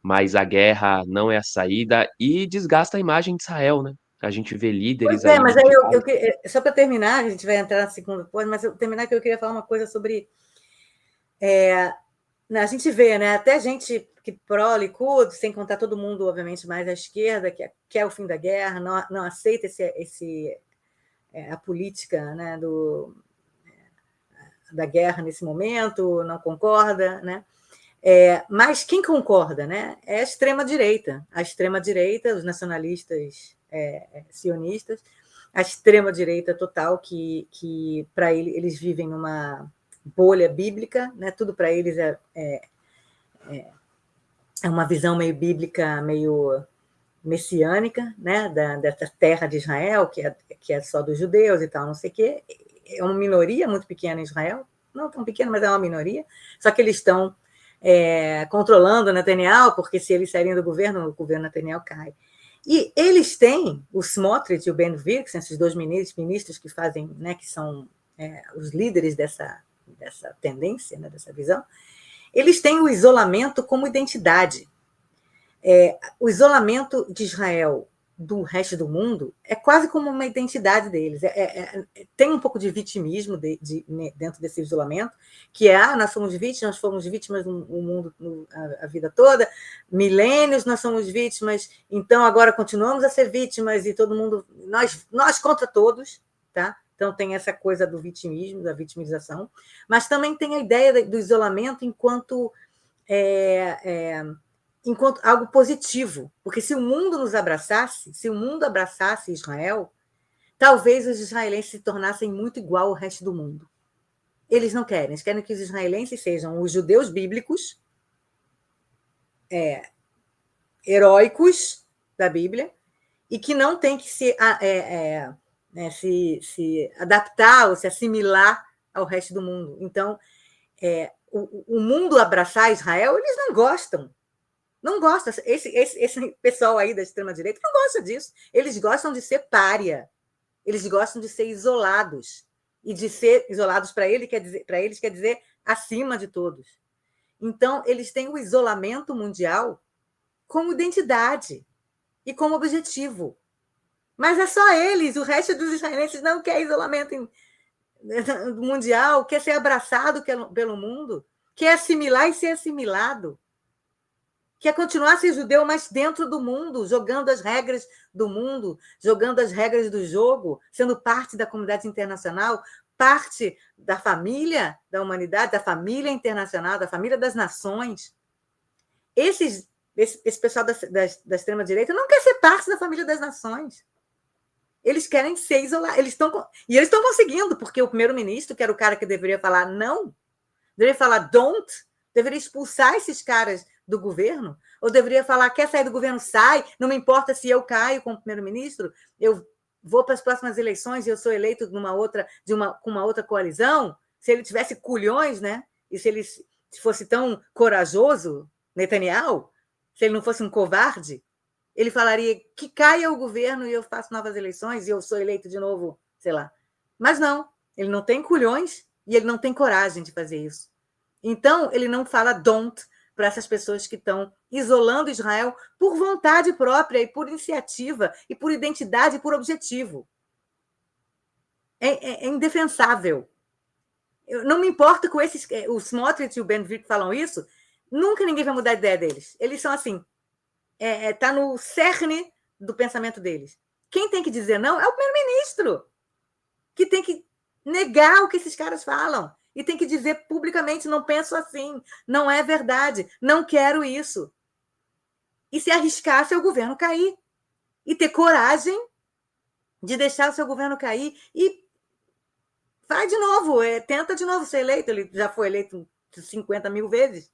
mas a guerra não é a saída e desgasta a imagem de Israel, né? A gente vê líderes Pois é, aí mas aí radicais. só para terminar, a gente vai entrar na segunda coisa, mas eu terminar que eu queria falar uma coisa sobre a gente vê, né? Até gente que pró-Likud, sem contar todo mundo, obviamente, mais à esquerda, que quer o fim da guerra, não aceita a política, né, da guerra nesse momento, não concorda, né? Mas quem concorda, né? É a extrema-direita. A extrema-direita, os nacionalistas sionistas, a extrema-direita total, que para eles vivem numa bolha bíblica, né? Tudo para eles é uma visão meio bíblica, meio messiânica, né? Dessa terra de Israel, que é só dos judeus e tal, não sei o quê. É uma minoria muito pequena em Israel, não tão pequena, mas é uma minoria, só que eles estão controlando o Netanyahu, porque se eles saírem do governo, o governo Netanyahu cai. E eles têm, o Smotrich e o Ben-Gvir, que são esses dois ministros que fazem, né, que são os líderes dessa tendência, né, dessa visão, eles têm o isolamento como identidade. O isolamento de Israel do resto do mundo é quase como uma identidade deles. Tem um pouco de vitimismo dentro desse isolamento, que nós fomos vítimas do mundo a vida toda, milênios nós somos vítimas, então agora continuamos a ser vítimas e todo mundo, nós contra todos, tá? Então tem essa coisa do vitimismo, da vitimização, mas também tem a ideia do isolamento enquanto algo positivo, porque se o mundo nos abraçasse, se o mundo abraçasse Israel, talvez os israelenses se tornassem muito igual ao resto do mundo. Eles não querem, eles querem que os israelenses sejam os judeus bíblicos, heróicos da Bíblia, e que não tem que se adaptar ou se assimilar ao resto do mundo. Então, o mundo abraçar Israel, eles não gostam. Não gosta. Esse pessoal aí da extrema-direita não gosta disso. Eles gostam de ser pária. Eles gostam de ser isolados. E de ser isolados para eles quer dizer acima de todos. Então, eles têm o isolamento mundial como identidade e como objetivo. Mas é só eles. O resto dos israelenses não quer isolamento mundial, quer ser abraçado pelo mundo, quer assimilar e ser assimilado. Quer continuar a ser judeu, mas dentro do mundo, jogando as regras do mundo, jogando as regras do jogo, sendo parte da comunidade internacional, parte da família da humanidade, da família internacional, da família das nações. Esse pessoal da extrema-direita não quer ser parte da família das nações. Eles querem ser isolados. Eles estão conseguindo, porque o primeiro-ministro, que era o cara que deveria falar não, deveria falar don't, deveria expulsar esses caras do governo, ou deveria falar, quer sair do governo, sai, não me importa se eu caio como primeiro-ministro, eu vou para as próximas eleições e eu sou eleito com uma outra coalizão. Se ele tivesse culhões, né? E se ele fosse tão corajoso, Netanyahu, se ele não fosse um covarde, ele falaria que caia o governo e eu faço novas eleições e eu sou eleito de novo, sei lá. Mas não, ele não tem culhões e ele não tem coragem de fazer isso. Então, ele não fala don't para essas pessoas que estão isolando Israel por vontade própria e por iniciativa e por identidade e por objetivo. É indefensável. Eu não me importo com esses... O Smotrich e o Ben-Gvir falam isso, nunca ninguém vai mudar a ideia deles. Eles são assim, está no cerne do pensamento deles. Quem tem que dizer não é o primeiro-ministro, que tem que negar o que esses caras falam e tem que dizer publicamente, não penso assim, não é verdade, não quero isso. E se arriscar seu governo cair. E ter coragem de deixar o seu governo cair e vai de novo, tenta de novo ser eleito. Ele já foi eleito 50 mil vezes.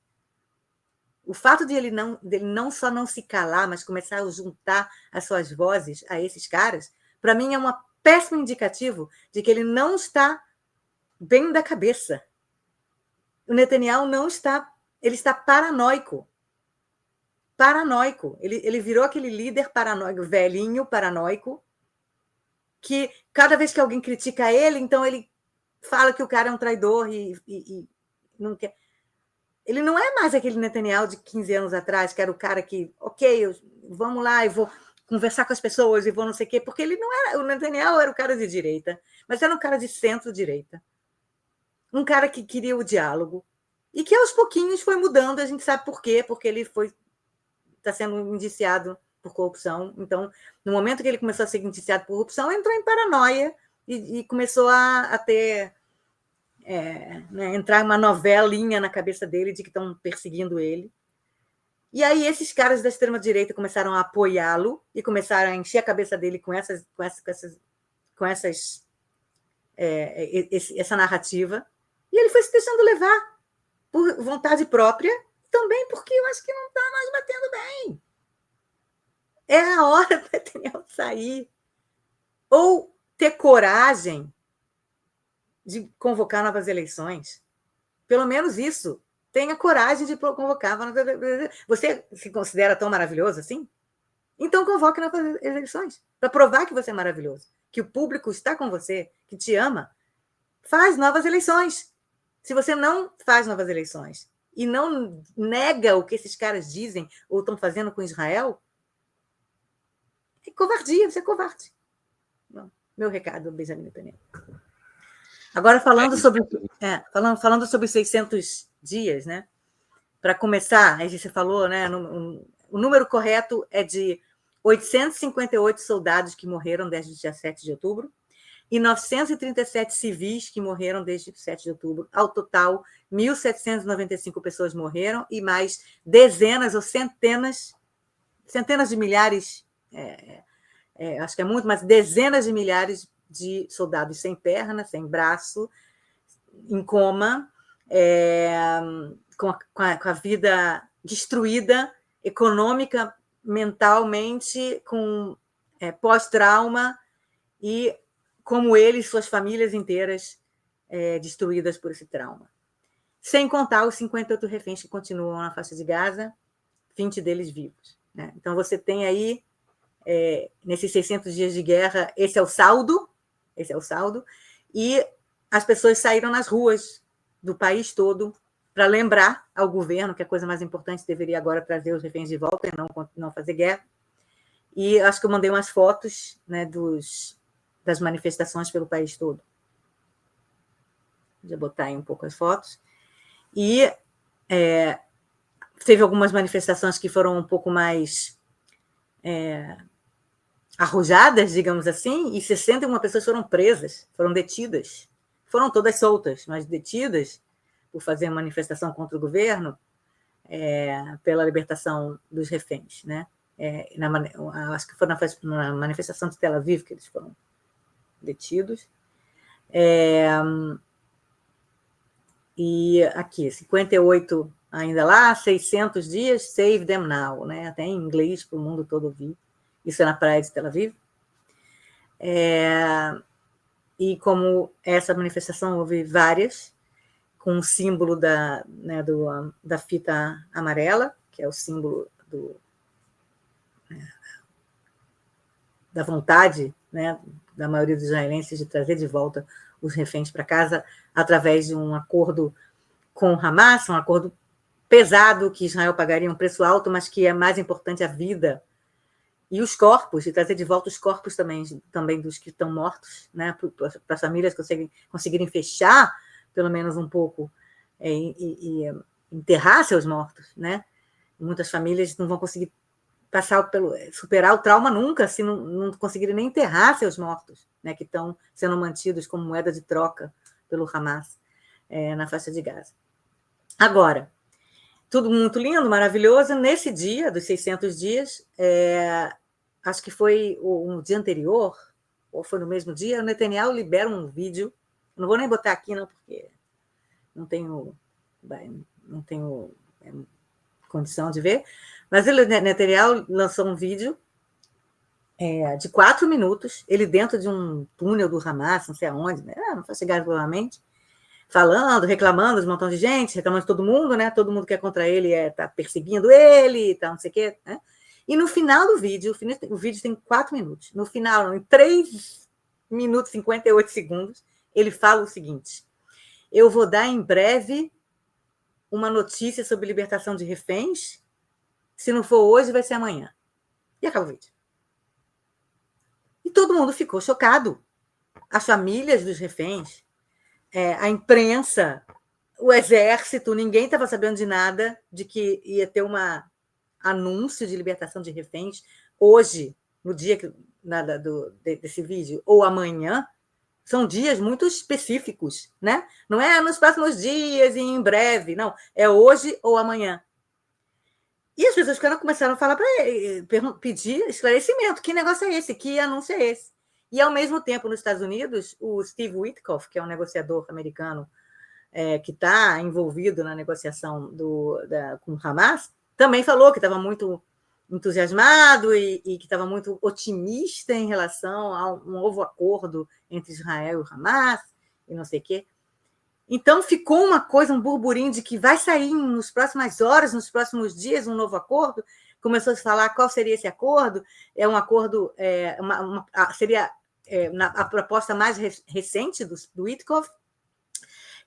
O fato de ele não só não se calar, mas começar a juntar as suas vozes a esses caras, para mim é um péssimo indicativo de que ele não está bem da cabeça. O Netanyahu não está... Ele está paranoico. Paranoico. Ele virou aquele líder paranoico, velhinho paranoico, que cada vez que alguém critica ele, então ele fala que o cara é um traidor e não quer... Ele não é mais aquele Netanyahu de 15 anos atrás, que era o cara que, vamos lá, eu vou conversar com as pessoas e vou não sei o quê, porque ele não era... O Netanyahu era o cara de direita, mas era um cara de centro-direita. Um cara que queria o diálogo e que aos pouquinhos foi mudando, a gente sabe por quê, porque ele está sendo indiciado por corrupção. Então, no momento que ele começou a ser indiciado por corrupção, entrou em paranoia e começou a ter... entrar uma novelinha na cabeça dele de que estão perseguindo ele. E aí esses caras da extrema-direita começaram a apoiá-lo e começaram a encher a cabeça dele com essa narrativa. E ele foi se deixando levar por vontade própria, também porque eu acho que não está mais batendo bem. É a hora do Netanyahu sair. Ou ter coragem de convocar novas eleições. Pelo menos isso. Tenha coragem de convocar. Você se considera tão maravilhoso assim? Então convoque novas eleições para provar que você é maravilhoso, que o público está com você, que te ama. Faz novas eleições. Se você não faz novas eleições e não nega o que esses caras dizem ou estão fazendo com Israel, é covardia, você é covarde. Bom, meu recado, Benjamin Netanyahu. Agora, falando sobre os 600 dias, né? Para começar, aí você falou, né? O número correto é de 858 soldados que morreram desde o dia 7 de outubro e 937 civis que morreram desde o 7 de outubro. Ao total, 1.795 pessoas morreram e mais dezenas ou centenas de milhares, acho que é muito, mas dezenas de milhares de soldados sem perna, sem braço, em coma, com a vida destruída, econômica, mentalmente, com pós-trauma e, como eles, suas famílias inteiras destruídas por esse trauma. Sem contar os 58 reféns que continuam na faixa de Gaza, 20 deles vivos. Né? Então, você tem aí, nesses 600 dias de guerra, esse é o saldo, e as pessoas saíram nas ruas do país todo para lembrar ao governo que a coisa mais importante deveria agora trazer os reféns de volta e não fazer guerra. E acho que eu mandei umas fotos, né, das manifestações pelo país todo. Vou botar aí um pouco as fotos. E teve algumas manifestações que foram um pouco mais arrojadas, digamos assim, e 61 pessoas foram presas, foram detidas. Foram todas soltas, mas detidas por fazer manifestação contra o governo, pela libertação dos reféns. Né? Acho que foi na manifestação de Tel Aviv que eles foram detidos. E aqui, 58 ainda lá, 600 dias, Save Them Now, né? Até em inglês para o mundo todo ouvir. Isso é na praia de Tel Aviv. E como essa manifestação houve várias, com o símbolo da fita amarela, que é o símbolo da vontade, né, da maioria dos israelenses de trazer de volta os reféns para casa através de um acordo com o Hamas, um acordo pesado, que Israel pagaria um preço alto, mas que é mais importante a vida e os corpos, e trazer de volta os corpos também dos que estão mortos, né, para as famílias conseguirem fechar, pelo menos um pouco, e enterrar seus mortos, né? Muitas famílias não vão conseguir superar o trauma nunca, se não conseguirem nem enterrar seus mortos, né, que estão sendo mantidos como moeda de troca pelo Hamas na faixa de Gaza. Agora, tudo muito lindo, maravilhoso. Nesse dia, dos 600 dias, acho que foi um dia anterior, ou foi no mesmo dia, o Netanyahu libera um vídeo. Não vou nem botar aqui, não, porque não tenho condição de ver. Mas o Netanyahu lançou um vídeo de 4 minutos, ele dentro de um túnel do Hamas, não sei aonde, né? Não foi chegar provavelmente, falando, reclamando de um montão de gente, reclamando de todo mundo, né? Todo mundo que é contra ele está perseguindo ele, tá, não sei o quê, né? E no final do vídeo, o vídeo tem 4 minutos, no final, em 3 minutos e 58 segundos, ele fala o seguinte: eu vou dar em breve uma notícia sobre libertação de reféns, se não for hoje, vai ser amanhã. E acaba o vídeo. E todo mundo ficou chocado. As famílias dos reféns, a imprensa, o exército, ninguém estava sabendo de nada, de que ia ter um anúncio de libertação de reféns hoje, no dia desse vídeo, ou amanhã. São dias muito específicos, né? Não é nos próximos dias e em breve, não. É hoje ou amanhã. E as pessoas começaram a falar para ele, pedir esclarecimento. Que negócio é esse? Que anúncio é esse? E, ao mesmo tempo, nos Estados Unidos, o Steve Witkoff, que é um negociador americano que está envolvido na negociação com o Hamas, também falou que estava muito entusiasmado e que estava muito otimista em relação a um novo acordo entre Israel e o Hamas, e não sei o quê. Então, ficou uma coisa, um burburinho de que vai sair nas próximas horas, nos próximos dias, um novo acordo. Começou a se falar qual seria esse acordo. É um acordo, seria a proposta mais recente do Witkoff,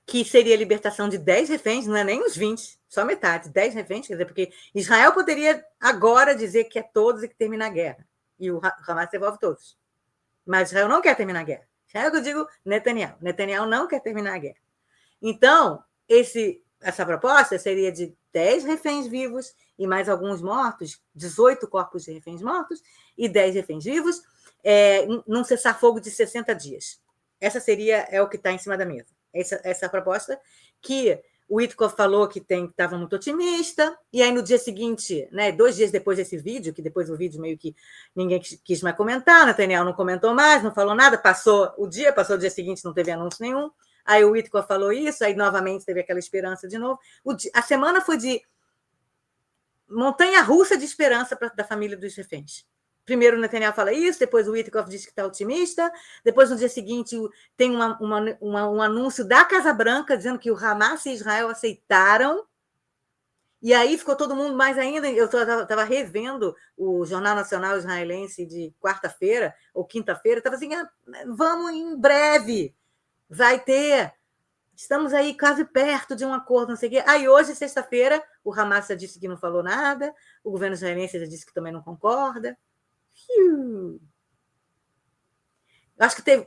que seria a libertação de 10 reféns, não é nem os 20, só metade, 10 reféns, quer dizer, porque Israel poderia agora dizer que é todos e que termina a guerra, e o Hamas devolve todos. Mas Israel não quer terminar a guerra. Israel, que eu digo, Netanyahu. Netanyahu não quer terminar a guerra. Então, essa proposta seria de 10 reféns vivos e mais alguns mortos, 18 corpos de reféns mortos e 10 reféns vivos, num cessar-fogo de 60 dias. Essa é o que está em cima da mesa. Essa proposta que o Witkoff falou que estava muito otimista, e aí no dia seguinte, né, 2 dias depois desse vídeo, que depois o vídeo meio que ninguém quis mais comentar, Netanyahu não comentou mais, não falou nada, passou o dia seguinte, não teve anúncio nenhum, aí o Witkoff falou isso, aí novamente teve aquela esperança de novo. A semana foi de montanha-russa de esperança da família dos reféns. Primeiro o Netanyahu fala isso, depois o Witkoff diz que está otimista, depois no dia seguinte tem um anúncio da Casa Branca dizendo que o Hamas e Israel aceitaram, e aí ficou todo mundo mais ainda. Eu estava revendo o Jornal Nacional Israelense de quarta-feira ou quinta-feira, estava assim, vamos em breve, vai ter, estamos aí quase perto de um acordo, não sei o quê. Aí hoje, sexta-feira, o Hamas já disse que não falou nada, o governo israelense já disse que também não concorda. Acho que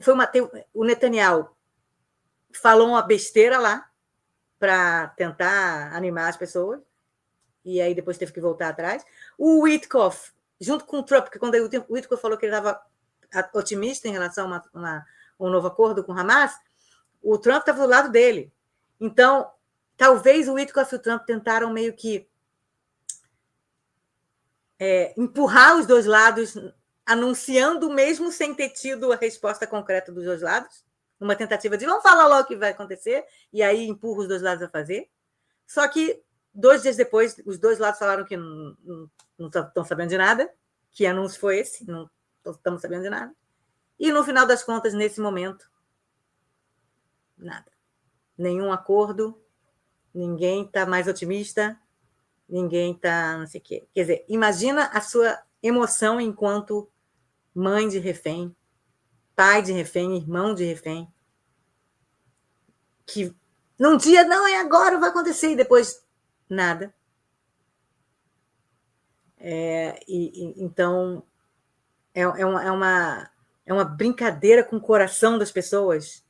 o Netanyahu falou uma besteira lá para tentar animar as pessoas, e aí depois teve que voltar atrás. O Witkoff, junto com o Trump, porque quando o Witkoff falou que ele estava otimista em relação a um novo acordo com o Hamas, o Trump estava do lado dele. Então, talvez o Witkoff e o Trump tentaram meio que empurrar os dois lados, anunciando mesmo sem ter tido a resposta concreta dos dois lados, uma tentativa de vamos falar logo o que vai acontecer, e aí empurra os dois lados a fazer. Só que 2 dias depois, os dois lados falaram que não estão sabendo de nada, que anúncio foi esse, não estamos sabendo de nada. E no final das contas, nesse momento, nada. Nenhum acordo, ninguém está mais otimista, ninguém está não sei o quê. Quer dizer, imagina a sua emoção enquanto mãe de refém, pai de refém, irmão de refém, que Num dia, não, é agora, vai acontecer, e depois, nada. Então, é uma brincadeira com o coração das pessoas.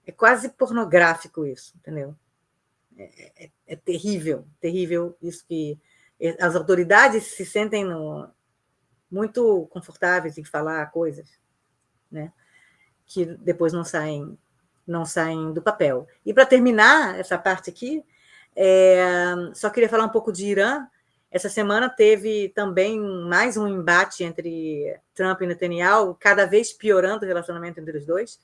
É quase pornográfico isso, entendeu? É terrível, terrível isso que as autoridades se sentem muito confortáveis em falar coisas, né, que depois não saem do papel. E para terminar essa parte aqui, só queria falar um pouco de Irã. Essa semana teve também mais um embate entre Trump e Netanyahu, cada vez piorando o relacionamento entre os dois.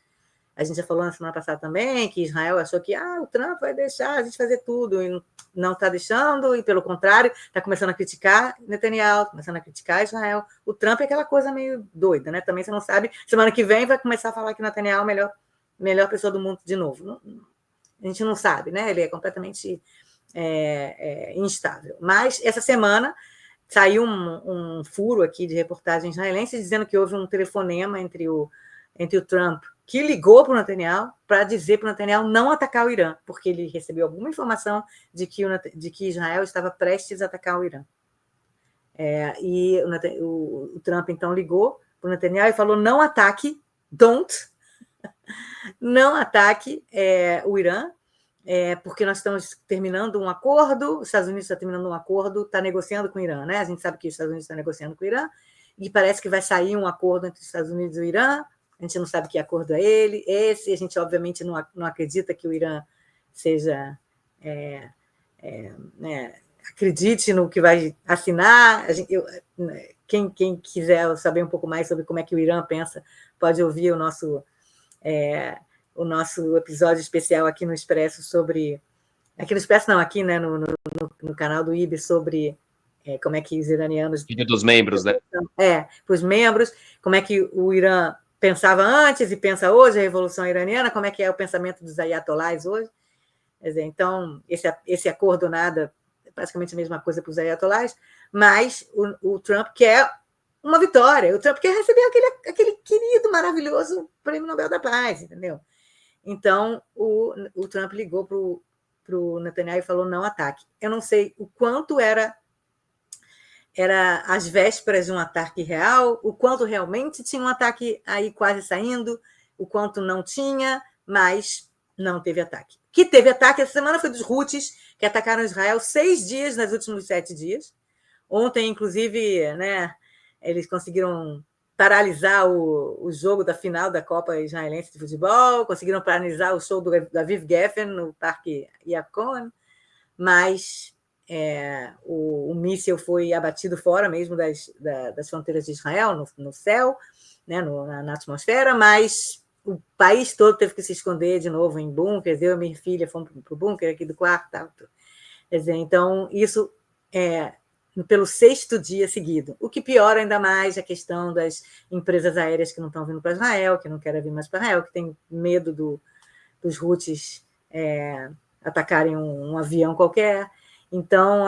A gente já falou na semana passada também que Israel achou que o Trump vai deixar a gente fazer tudo, e não está deixando, e pelo contrário, está começando a criticar Netanyahu, começando a criticar Israel. O Trump é aquela coisa meio doida, né? Também você não sabe, semana que vem vai começar a falar que Netanyahu é a melhor pessoa do mundo de novo. A gente não sabe, né? Ele é completamente instável. Mas essa semana saiu um furo aqui de reportagem israelense dizendo que houve um telefonema entre o Trump, que ligou para o Netanyahu para dizer para o Netanyahu não atacar o Irã, porque ele recebeu alguma informação de que Israel estava prestes a atacar o Irã. E o Trump, então, ligou para o Netanyahu e falou, não ataque, não ataque o Irã, porque nós estamos terminando um acordo, os Estados Unidos está terminando um acordo, está negociando com o Irã, né? A gente sabe que os Estados Unidos está negociando com o Irã, e parece que vai sair um acordo entre os Estados Unidos e o Irã. A gente não sabe que acordo é esse, a gente obviamente não acredita que o Irã seja acredite no que vai assinar. Quem quiser saber um pouco mais sobre como é que o Irã pensa, pode ouvir o nosso episódio especial aqui no Expresso sobre... Aqui no Expresso não, aqui, né, no canal do IB sobre como é que os iranianos... Vídeo dos membros, né? Para os membros, como é que o Irã pensava antes e pensa hoje, a Revolução Iraniana, como é que é o pensamento dos ayatolás hoje. Quer dizer, então, esse acordo nada, é praticamente a mesma coisa para os ayatolás, mas o Trump quer uma vitória, o Trump quer receber aquele querido, maravilhoso Prêmio Nobel da Paz, entendeu? Então, o Trump ligou para o Netanyahu e falou, não ataque. Eu não sei o quanto era às vésperas de um ataque real, o quanto realmente tinha um ataque aí quase saindo, o quanto não tinha, mas não teve ataque. O que teve ataque essa semana foi dos Houthis, que atacaram Israel 6 dias nos últimos 7 dias. Ontem, inclusive, né, eles conseguiram paralisar o jogo da final da Copa Israelense de Futebol, conseguiram paralisar o show do Aviv Geffen no Parque Yavkon, mas o míssil foi abatido fora mesmo das fronteiras de Israel, no céu, né, na atmosfera, mas o país todo teve que se esconder de novo em bunkers. Eu e minha filha fomos para o bunker aqui do quarto. Quer dizer, então, isso pelo 6º dia seguido, o que piora ainda mais a questão das empresas aéreas que não estão vindo para Israel, que não querem vir mais para Israel, que tem medo dos Houthis atacarem um avião qualquer. Então,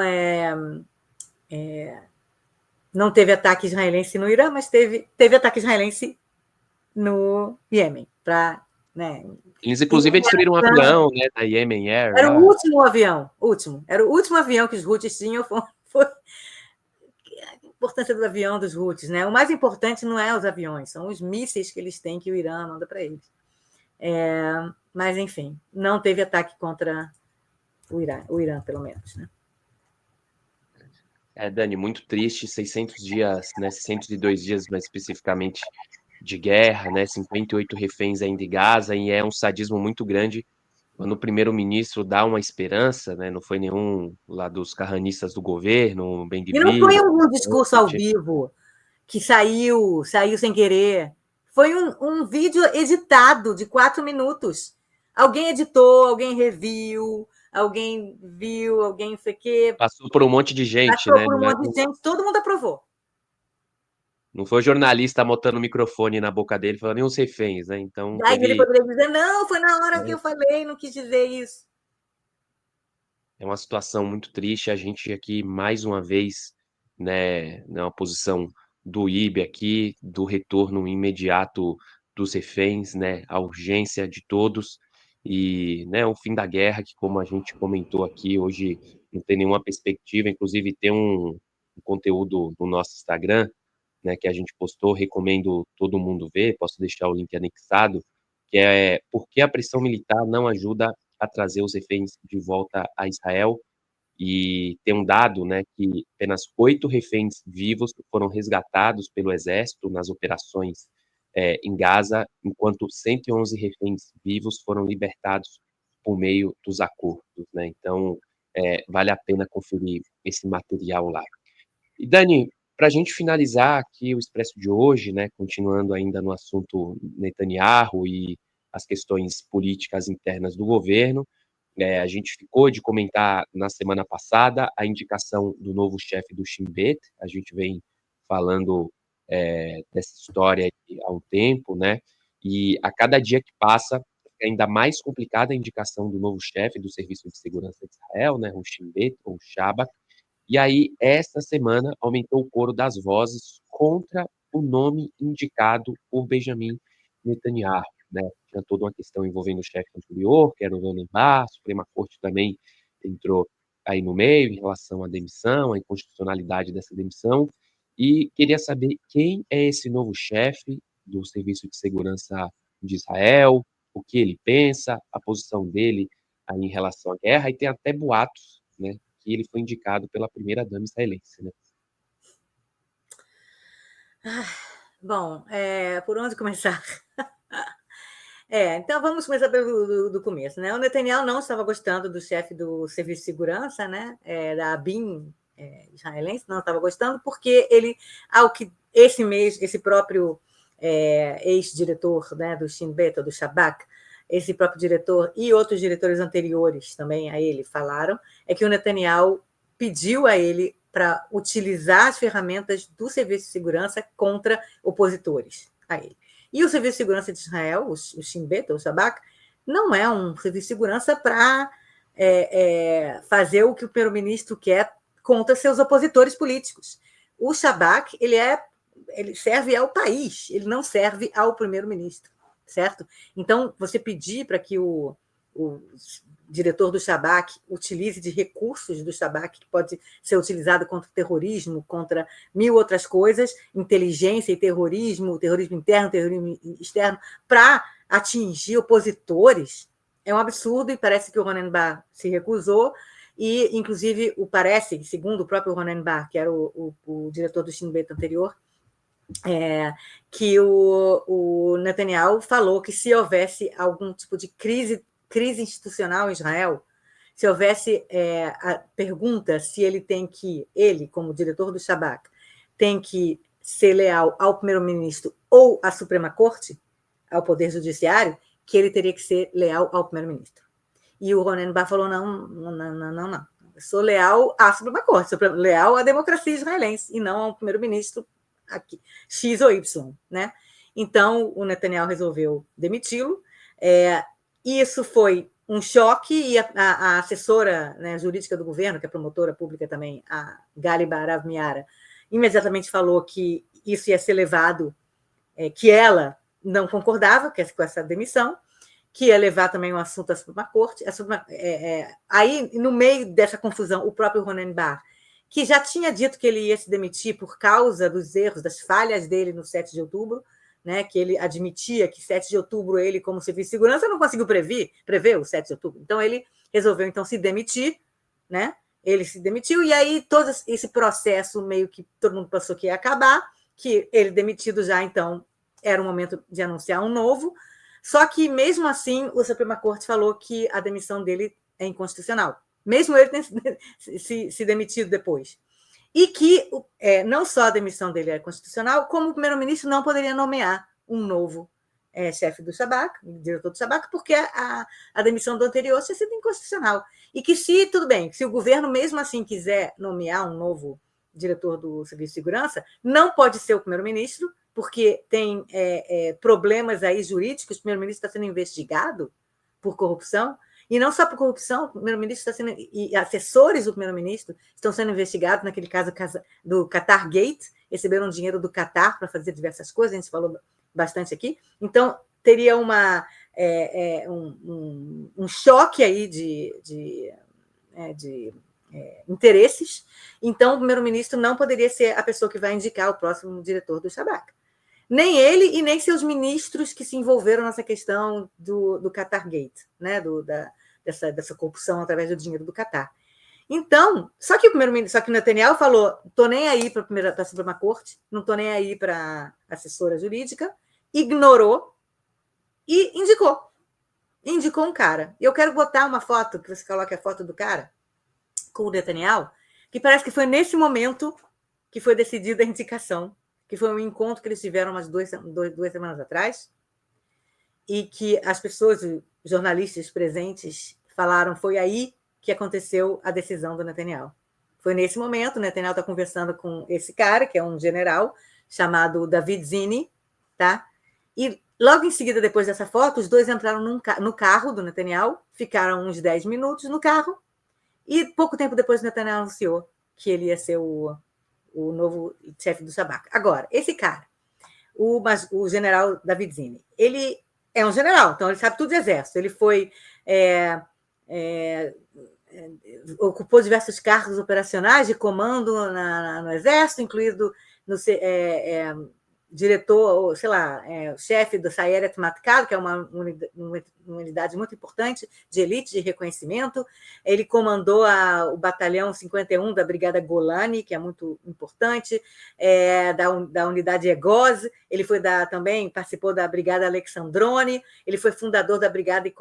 não teve ataque israelense no Irã, mas teve ataque israelense no Iêmen. Né? Eles, inclusive, destruíram um avião, né, da Yemen Air. Era o último avião, era o último avião que os Houthis tinham. Foi a importância do avião dos Houthis, né? O mais importante não é os aviões, são os mísseis que eles têm, que o Irã manda para eles. Mas, enfim, não teve ataque contra o Irã, pelo menos, né? Dani, muito triste, 600 dias, né, 602 dias mais especificamente de guerra, né, 58 reféns ainda em Gaza, e é um sadismo muito grande quando o primeiro-ministro dá uma esperança, né, não foi nenhum lá dos carranistas do governo, E não foi Ben-Gvir, um discurso ao vivo que saiu sem querer. Foi um vídeo editado de 4 minutos. Alguém editou, alguém reviu, alguém viu, alguém não sei o quê. Passou por um monte de gente, Passou né? por um monte de gente, todo mundo aprovou. Não foi o jornalista botando o microfone na boca dele falando nem os reféns, né? Então Aí ele teve. poderia dizer, não, foi na hora que eu falei, não quis dizer isso. É uma situação muito triste. A gente aqui, mais uma vez, né, na posição do IB aqui, do retorno imediato dos reféns, né? A urgência de todos. e, né, o fim da guerra, que como a gente comentou aqui, hoje não tem nenhuma perspectiva, inclusive tem um conteúdo no nosso Instagram, né, que a gente postou, recomendo todo mundo ver, posso deixar o link anexado, que é por que a pressão militar não ajuda a trazer os reféns de volta a Israel, e tem um dado, né, que apenas 8 reféns vivos foram resgatados pelo exército nas operações em Gaza, enquanto 111 reféns vivos foram libertados por meio dos acordos, né? Então, vale a pena conferir esse material lá. E Dani, para a gente finalizar aqui o Expresso de hoje, né, continuando ainda no assunto Netanyahu e as questões políticas internas do governo, a gente ficou de comentar na semana passada a indicação do novo chefe do Shin Bet. A gente vem falando dessa história há um tempo, né? E a cada dia que passa, é ainda mais complicada a indicação do novo chefe do Serviço de Segurança de Israel, né? O Shin Bet, ou Shabak. E aí, esta semana, aumentou o coro das vozes contra o nome indicado por Benjamin Netanyahu, né? Tinha toda uma questão envolvendo o chefe anterior, que era o Ronen Bar, a Suprema Corte também entrou aí no meio em relação à demissão, à inconstitucionalidade dessa demissão, e queria saber quem é esse novo chefe do Serviço de Segurança de Israel, o que ele pensa, a posição dele aí em relação à guerra, e tem até boatos, né, que ele foi indicado pela primeira-dama israelense, né? Bom, por onde começar? Então vamos começar do começo, né? O Netanyahu não estava gostando do chefe do Serviço de Segurança, né? Da ABIN israelense, não estava gostando, porque ele, ao que esse próprio ex-diretor, né, do Shin Bet, do Shabak, esse próprio diretor e outros diretores anteriores também a ele falaram, é que o Netanyahu pediu a ele para utilizar as ferramentas do Serviço de Segurança contra opositores a ele. E o Serviço de Segurança de Israel, o Shin Bet, o Shabak, não é um serviço de segurança para fazer o que o primeiro-ministro quer contra seus opositores políticos. O Shabak, ele serve ao país, ele não serve ao primeiro-ministro, certo? Então, você pedir para que o diretor do Shabak utilize de recursos do Shabak, que pode ser utilizado contra o terrorismo, contra 1000 outras coisas, inteligência e terrorismo interno, terrorismo externo, para atingir opositores, é um absurdo, e parece que o Ronen Bar se recusou, e, inclusive, segundo o próprio Ronen Bar, que era o diretor do Shin Bet anterior, que o Netanyahu falou que se houvesse algum tipo de crise institucional em Israel, se houvesse a pergunta se ele, como diretor do Shabak, tem que ser leal ao primeiro-ministro ou à Suprema Corte, ao Poder Judiciário, que ele teria que ser leal ao primeiro-ministro. E o Ronen Bar falou, não. Eu sou leal à Suprema Corte, sou leal à democracia israelense, e não ao primeiro-ministro aqui, X ou Y, né? Então, o Netanyahu resolveu demiti-lo. Isso foi um choque, e a assessora, né, jurídica do governo, que é promotora pública também, a Gali Baharav Miara, imediatamente falou que isso ia ser levado, que ela não concordava com essa demissão, que ia levar também um assunto à Suprema Corte. Aí, no meio dessa confusão, o próprio Ronen Bar, que já tinha dito que ele ia se demitir por causa dos erros, das falhas dele no 7 de outubro, né, que ele admitia que 7 de outubro ele, como serviço de segurança, não conseguiu prever o 7 de outubro. Então, ele resolveu então se demitir, né? Ele se demitiu, e aí todo esse processo meio que todo mundo pensou que ia acabar, que ele demitido já, então, era o momento de anunciar um novo. Só que, mesmo assim, o Suprema Corte falou que a demissão dele é inconstitucional, mesmo ele tendo se demitido depois. E que não só a demissão dele é constitucional, como o primeiro-ministro não poderia nomear um novo chefe do Shabak, diretor do Shabak, porque a demissão do anterior tinha sido inconstitucional. E que tudo bem, se o governo mesmo assim quiser nomear um novo diretor do Serviço de Segurança, não pode ser o primeiro-ministro, porque tem problemas aí jurídicos, o primeiro-ministro está sendo investigado por corrupção, e não só por corrupção, o primeiro-ministro está sendo, e assessores do primeiro-ministro estão sendo investigados naquele caso do Qatar Gate, receberam dinheiro do Qatar para fazer diversas coisas, a gente falou bastante aqui. Então, teria um choque aí de interesses. Então, o primeiro-ministro não poderia ser a pessoa que vai indicar o próximo diretor do Shabak. Nem ele e nem seus ministros que se envolveram nessa questão do Qatar Gate, né? Dessa corrupção através do dinheiro do Qatar. Então, só que o Netanyahu falou: estou nem aí para a Suprema Corte, não estou nem aí para a assessora jurídica, ignorou e indicou um cara. Eu quero botar uma foto, que você coloque a foto do cara, com o Netanyahu, que parece que foi nesse momento que foi decidida a indicação, que foi um encontro que eles tiveram umas duas semanas atrás, e que as pessoas, os jornalistas presentes, falaram: foi aí que aconteceu a decisão do Netanyahu. Foi nesse momento, o Netanyahu está conversando com esse cara, que é um general, chamado David Zini, tá? E logo em seguida, depois dessa foto, os dois entraram no carro do Netanyahu, ficaram uns 10 minutos no carro, e pouco tempo depois o Netanyahu anunciou que ele ia ser o novo chefe do Shabak. Agora, esse cara, o general David Zini, ele é um general, então ele sabe tudo de exército. Ele foi ocupou diversos cargos operacionais de comando no exército, incluído no diretor, sei lá, chefe do Sayeret Matkal, que é uma unidade muito importante de elite, de reconhecimento. Ele comandou o batalhão 51 da Brigada Golani, que é muito importante, da unidade Egoz. Ele também participou da Brigada Alexandrone. Ele foi fundador da Brigada e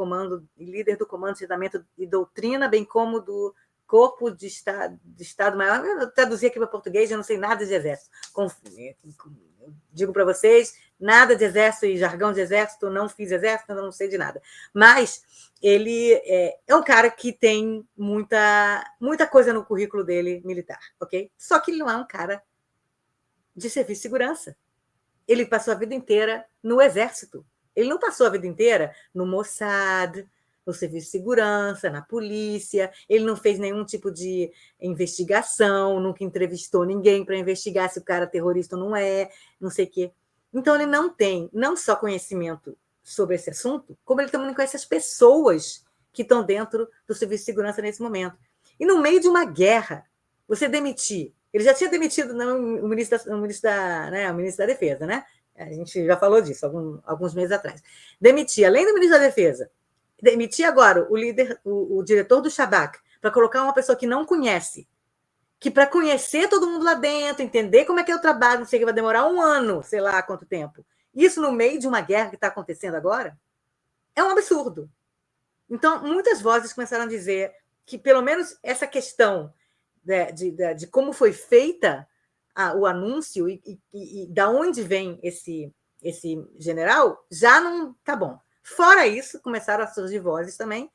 líder do Comando de Treinamento e Doutrina, bem como do Corpo de Estado Maior. Eu traduzi aqui para português, eu não sei nada de exército. Digo para vocês, nada de exército e jargão de exército, não fiz exército, não sei de nada. Mas ele é um cara que tem muita coisa no currículo dele militar, ok? Só que ele não é um cara de serviço de segurança. Ele passou a vida inteira no exército. Ele não passou a vida inteira no Mossad, no serviço de segurança, na polícia. Ele não fez nenhum tipo de investigação, nunca entrevistou ninguém para investigar se o cara é terrorista ou não sei o quê. Então, ele não tem não só conhecimento sobre esse assunto, como ele também não conhece as pessoas que estão dentro do serviço de segurança nesse momento. E no meio de uma guerra, você demitir... Ele já tinha demitido o ministro da Defesa, né? A gente já falou disso alguns meses atrás. Demitir, além do ministro da Defesa, demitir agora o diretor do Shabak, para colocar uma pessoa que não conhece, que para conhecer todo mundo lá dentro, entender como é que é o trabalho, não sei, que vai demorar um ano, sei lá quanto tempo. Isso no meio de uma guerra que está acontecendo agora, é um absurdo. Então, muitas vozes começaram a dizer que, pelo menos, essa questão de como foi feita o anúncio e da onde vem esse general, já não está bom. Fora isso, começaram a surgir vozes também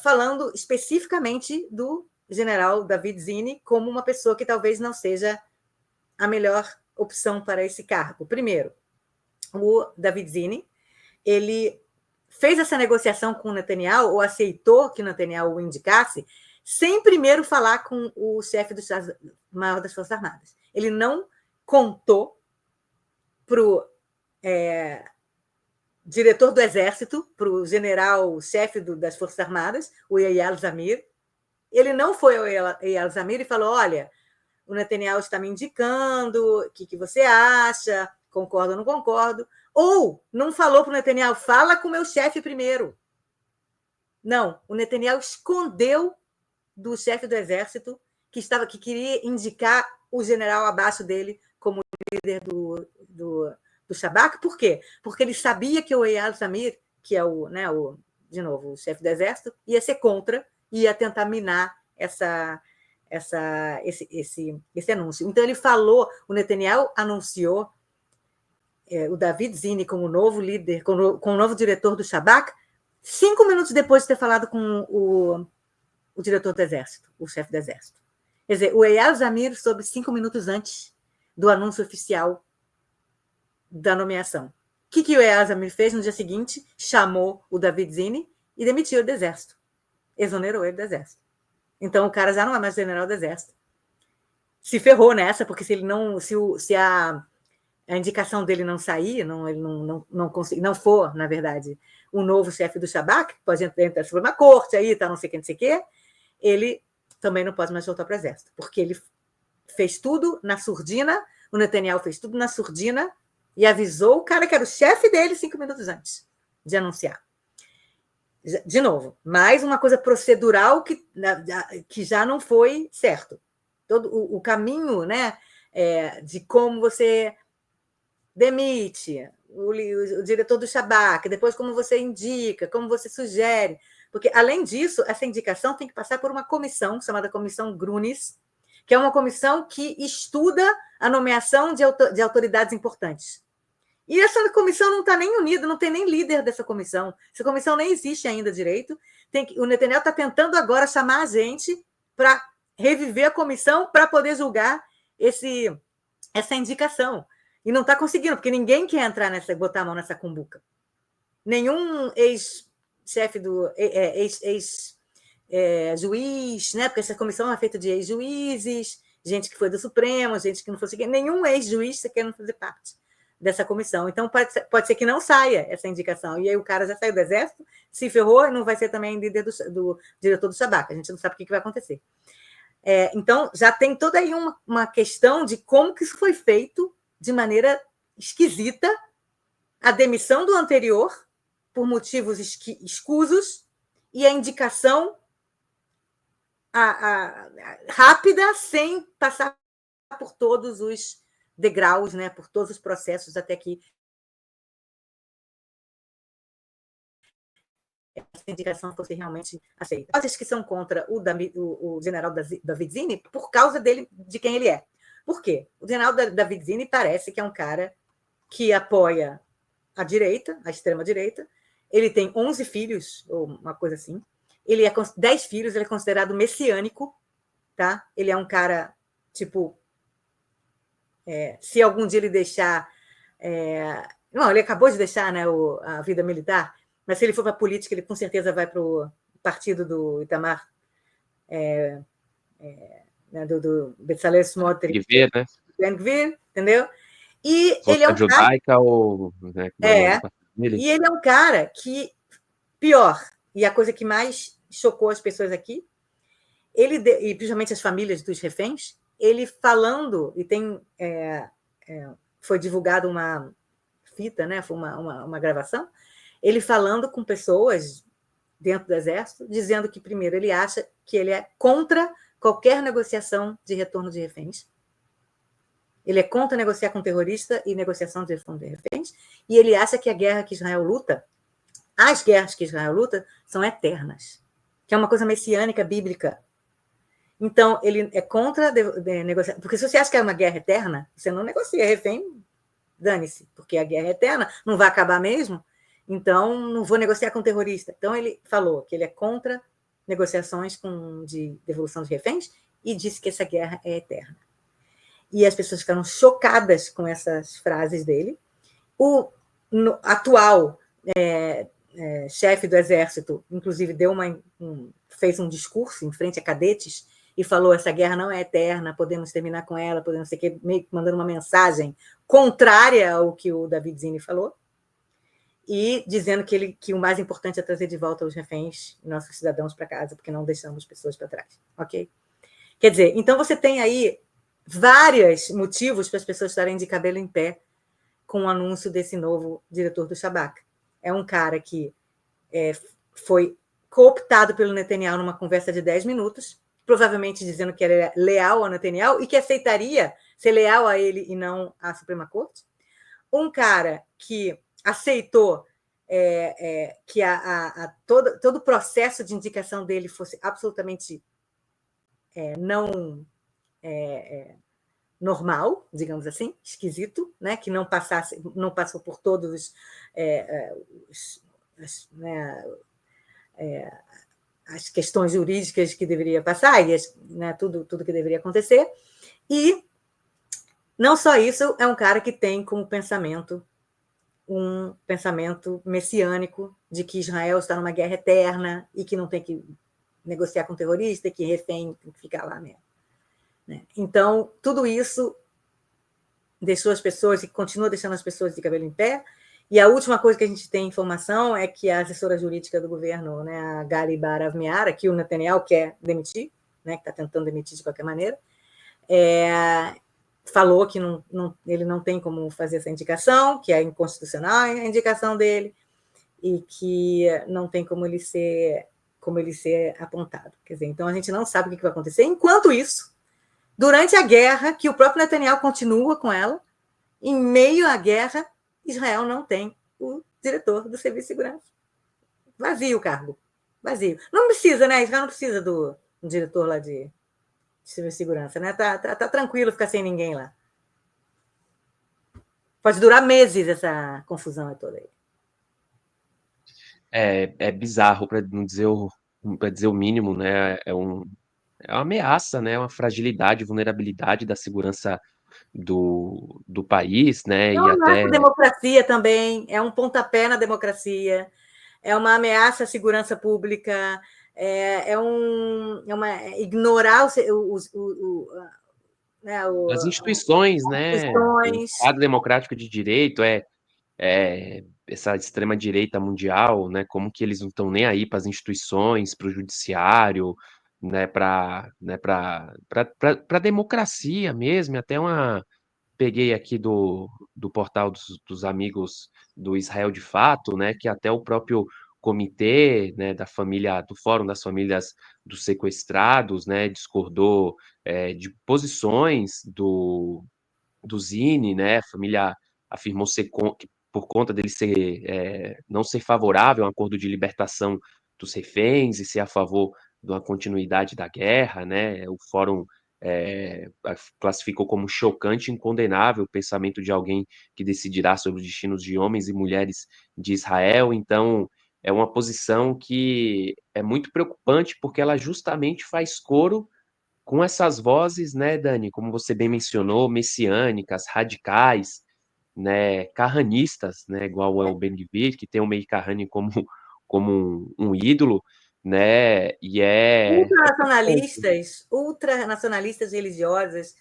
falando especificamente do general David Zini como uma pessoa que talvez não seja a melhor opção para esse cargo. Primeiro, o David Zini, ele fez essa negociação com o Netanyahu, ou aceitou que o Netanyahu o indicasse, sem primeiro falar com o chefe do Estado-Maior das Forças Armadas. Ele não contou para o diretor do Exército, para o general-chefe das Forças Armadas, o Eyal Zamir. Ele não foi ao Eyal Zamir e falou: olha, o Netanyahu está me indicando, o que você acha, concordo ou não concordo. Ou não falou para o Netanyahu: fala com o meu chefe primeiro. Não, o Netanyahu escondeu do chefe do Exército que queria indicar o general abaixo dele como líder do Shabak. Por quê? Porque ele sabia que o Eyal Zamir, que é o chefe do Exército, ia ser contra, ia tentar minar esse anúncio. Então, ele falou, o Netanyahu anunciou o David Zini como novo líder, como novo diretor do Shabak, 5 minutos depois de ter falado com o diretor do Exército, o chefe do Exército. Quer dizer, o Eyal Zamir soube 5 minutos antes do anúncio oficial da nomeação. O que o Eyal Zamir fez no dia seguinte? Chamou o David Zini e demitiu ele do Exército. Exonerou ele do Exército. Então, o cara já não é mais general do Exército. Se ferrou nessa, porque se ele não... Se a indicação dele não sair, ele não for, na verdade, o novo chefe do Shabak, pode entrar na Suprema Corte, aí, tá, não sei o que, ele também não pode mais voltar para o exército, porque ele fez tudo na surdina, o Netanyahu fez tudo na surdina e avisou o cara que era o chefe dele 5 minutos antes de anunciar. De novo, mais uma coisa procedural que já não foi certo. Todo o caminho, né, de como você demite o diretor do Shabak, depois como você indica, como você sugere. Porque, além disso, essa indicação tem que passar por uma comissão, chamada Comissão Grunis, que é uma comissão que estuda a nomeação de autoridades importantes. E essa comissão não está nem unida, não tem nem líder dessa comissão. Essa comissão nem existe ainda direito. O Netanyahu está tentando agora chamar a gente para reviver a comissão para poder julgar essa indicação. E não está conseguindo, porque ninguém quer entrar botar a mão nessa cumbuca. Nenhum ex-chefe do ex-juiz, né? Porque essa comissão é feita de ex-juízes, gente que foi do Supremo, gente que não foi seguir. Nenhum ex-juiz quer não fazer parte dessa comissão. Então, pode ser que não saia essa indicação. E aí o cara já saiu do exército, se ferrou, e não vai ser também líder do diretor do Shabak. A gente não sabe o que vai acontecer. Então, já tem toda aí uma questão de como que isso foi feito de maneira esquisita, a demissão do anterior, por motivos escusos, e a indicação rápida, sem passar por todos os degraus, né, por todos os processos até que essa indicação fosse realmente aceita. Vozes que são contra o general David Zini por causa de quem ele é. Por quê? O general David Zini parece que é um cara que apoia a direita, a extrema-direita. Ele tem 11 filhos, ou uma coisa assim. Ele 10 filhos, ele é considerado messiânico, tá? Ele é um cara, tipo... se algum dia ele deixar... não, ele acabou de deixar, né, a vida militar, mas se ele for para a política, ele com certeza vai para o partido do Itamar, né, do Bezalel Smotrich, né? Ben-Gvir, entendeu? E Força ele é um judaica cara... ou... Né, e ele é um cara que... Pior, e a coisa que mais chocou as pessoas aqui, e principalmente as famílias dos reféns, ele falando, e foi divulgada uma fita, né? Foi uma gravação, ele falando com pessoas dentro do exército, dizendo que, primeiro, ele acha que ele é contra qualquer negociação de retorno de reféns. Ele é contra negociar com terrorista e negociação de retorno de reféns, e ele acha que a guerra que Israel luta, as guerras que Israel luta, são eternas, que é uma coisa messiânica, bíblica. Então, ele é contra negociar, porque se você acha que é uma guerra eterna, você não negocia refém, dane-se, porque a guerra é eterna, não vai acabar mesmo, então não vou negociar com terrorista. Então, ele falou que ele é contra negociações de devolução de reféns e disse que essa guerra é eterna. E as pessoas ficaram chocadas com essas frases dele. O atual chefe do exército, inclusive, fez um discurso em frente a cadetes e falou: essa guerra não é eterna, podemos terminar com ela, podemos ser que, meio que mandando uma mensagem contrária ao que o David Zini falou, e dizendo que o mais importante é trazer de volta os reféns e nossos cidadãos para casa, porque não deixamos pessoas para trás. Ok? Quer dizer, então você tem aí vários motivos para as pessoas estarem de cabelo em pé com o anúncio desse novo diretor do Shabak. É um cara que foi cooptado pelo Netanyahu numa conversa de 10 minutos, provavelmente dizendo que era leal ao Netanyahu e que aceitaria ser leal a ele e não à Suprema Corte. Um cara que aceitou que todo o processo de indicação dele fosse absolutamente não normal, digamos assim, esquisito, né? Que não passou por todos as questões jurídicas que deveria passar, e tudo que deveria acontecer. E não só isso, é um cara que tem como pensamento um pensamento messiânico de que Israel está numa guerra eterna e que não tem que negociar com terrorista, que refém tem que ficar lá mesmo. Né? Então, tudo isso deixou as pessoas e continua deixando as pessoas de cabelo em pé. E a última coisa que a gente tem informação é que a assessora jurídica do governo, né, a Gali Barav Miara, que o Netanyahu quer demitir, né, que está tentando demitir de qualquer maneira, falou que ele não tem como fazer essa indicação, que é inconstitucional a indicação dele, e que não tem como ele ser apontado. Quer dizer, então a gente não sabe o que vai acontecer. Enquanto isso, durante a guerra, que o próprio Netanyahu continua com ela, em meio à guerra, Israel não tem o diretor do Serviço de Segurança. Vazio o cargo. Vazio. Não precisa, né? Israel não precisa do diretor lá de Serviço de Segurança, né? Tá tranquilo ficar sem ninguém lá. Pode durar meses essa confusão toda aí. É bizarro, para não dizer para dizer o mínimo, né? É uma ameaça, né? Uma fragilidade, vulnerabilidade da segurança do país, né? É E uma ameaça até à democracia também, é um pontapé na democracia, é uma ameaça à segurança pública, ignorar as instituições, as né? O questões. Estado democrático de direito essa extrema direita mundial, né? Como que eles não estão nem aí para as instituições, para o judiciário, né? Para democracia mesmo, e até uma peguei aqui do portal dos amigos do Israel de Fato, né, que até o próprio comitê, né, da família, do Fórum das Famílias dos Sequestrados, né, discordou de posições do Zine, né, a família afirmou que por conta dele não ser favorável a um acordo de libertação dos reféns e ser a favor de uma continuidade da guerra, né, o Fórum classificou como chocante e incondenável o pensamento de alguém que decidirá sobre os destinos de homens e mulheres de Israel. Então, é uma posição que é muito preocupante, porque ela justamente faz coro com essas vozes, né, Dani, como você bem mencionou, messiânicas, radicais, né, carranistas, né, igual é o Ben-Gvir, que tem o Meir Kahane como um ídolo, né, e preocupante. Ultranacionalistas religiosas,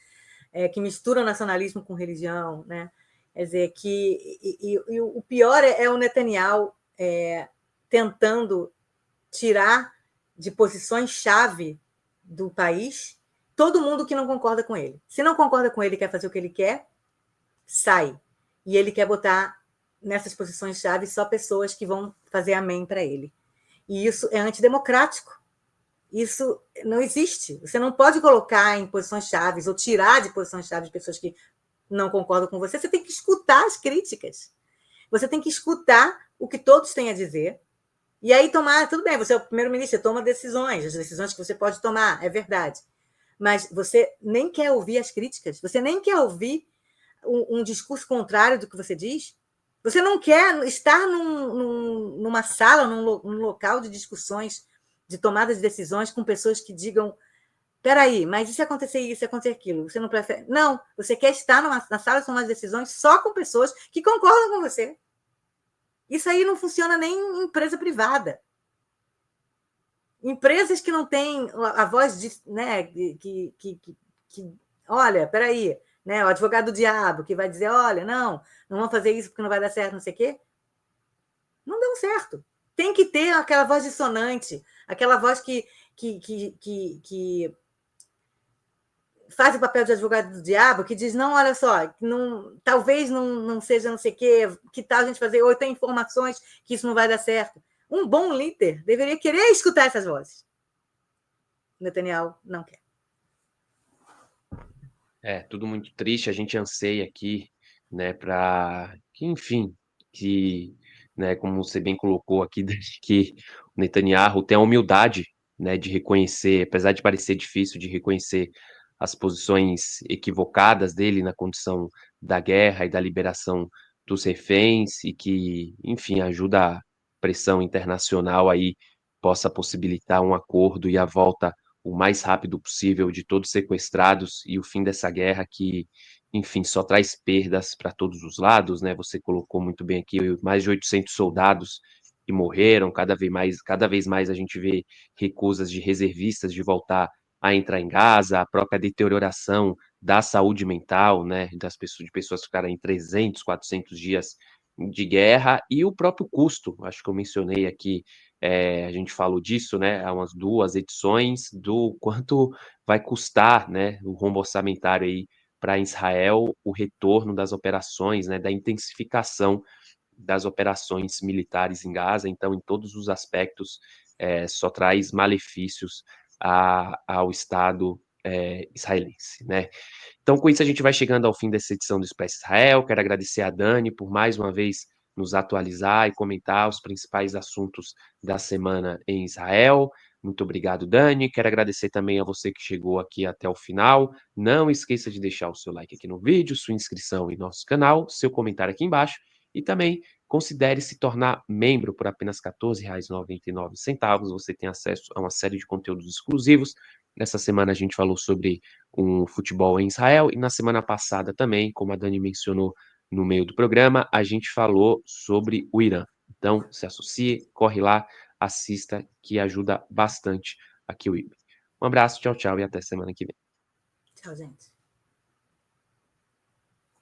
que misturam nacionalismo com religião, né? Quer dizer, e o pior é o Netanyahu tentando tirar de posições-chave do país todo mundo que não concorda com ele. Se não concorda com ele e quer fazer o que ele quer, sai. E ele quer botar nessas posições-chave só pessoas que vão fazer amém para ele. E isso é antidemocrático. Isso não existe. Você não pode colocar em posições chaves ou tirar de posições chaves pessoas que não concordam com você. Você tem que escutar as críticas. Você tem que escutar o que todos têm a dizer. E aí tomar, tudo bem, você é o primeiro-ministro, você toma decisões, as decisões que você pode tomar, é verdade. Mas você nem quer ouvir as críticas, você nem quer ouvir um discurso contrário do que você diz. Você não quer estar numa sala, num local de discussões, de tomada de decisões com pessoas que digam: peraí, mas e se acontecer isso, se acontecer aquilo? Você não prefere? Não, você quer estar na sala de tomar decisões só com pessoas que concordam com você. Isso aí não funciona nem em empresa privada. Empresas que não têm a voz de, né, olha, peraí, né, o advogado do diabo que vai dizer, olha, não vamos fazer isso porque não vai dar certo, não sei o quê. Não deu certo. Tem que ter aquela voz dissonante, aquela voz que faz o papel de advogado do diabo, que diz, não, olha só, talvez não seja não sei o quê, que tal a gente fazer, ou tem informações que isso não vai dar certo. Um bom líder deveria querer escutar essas vozes. Netanyahu não quer. Tudo muito triste, a gente anseia aqui, né, para que, enfim, né, como você bem colocou aqui, que o Netanyahu tenha a humildade, né, de reconhecer, apesar de parecer difícil, de reconhecer as posições equivocadas dele na condição da guerra e da liberação dos reféns e que, enfim, ajuda a pressão internacional aí possa possibilitar um acordo e a volta o mais rápido possível de todos sequestrados e o fim dessa guerra que, enfim, só traz perdas para todos os lados, né? Você colocou muito bem aqui, mais de 800 soldados que morreram, cada vez mais a gente vê recusas de reservistas de voltar a entrar em Gaza, a própria deterioração da saúde mental, né, de pessoas ficarem 300, 400 dias de guerra, e o próprio custo, acho que eu mencionei aqui, a gente falou disso, né, há umas 2 edições, do quanto vai custar, né, o rombo orçamentário aí para Israel, o retorno das operações, né, da intensificação das operações militares em Gaza. Então, em todos os aspectos, só traz malefícios ao Estado israelense, né? Então, com isso, a gente vai chegando ao fim dessa edição do Expresso Israel. Quero agradecer a Dani por mais uma vez nos atualizar e comentar os principais assuntos da semana em Israel. Muito obrigado, Dani. Quero agradecer também a você que chegou aqui até o final. Não esqueça de deixar o seu like aqui no vídeo, sua inscrição em nosso canal, seu comentário aqui embaixo e também considere se tornar membro por apenas R$ 14,99. Você tem acesso a uma série de conteúdos exclusivos. Nessa semana a gente falou sobre um futebol em Israel e na semana passada também, como a Dani mencionou no meio do programa, a gente falou sobre o Irã. Então, se associe, corre lá, assista, que ajuda bastante aqui o IB. Um abraço, tchau, tchau e até semana que vem. Tchau, gente.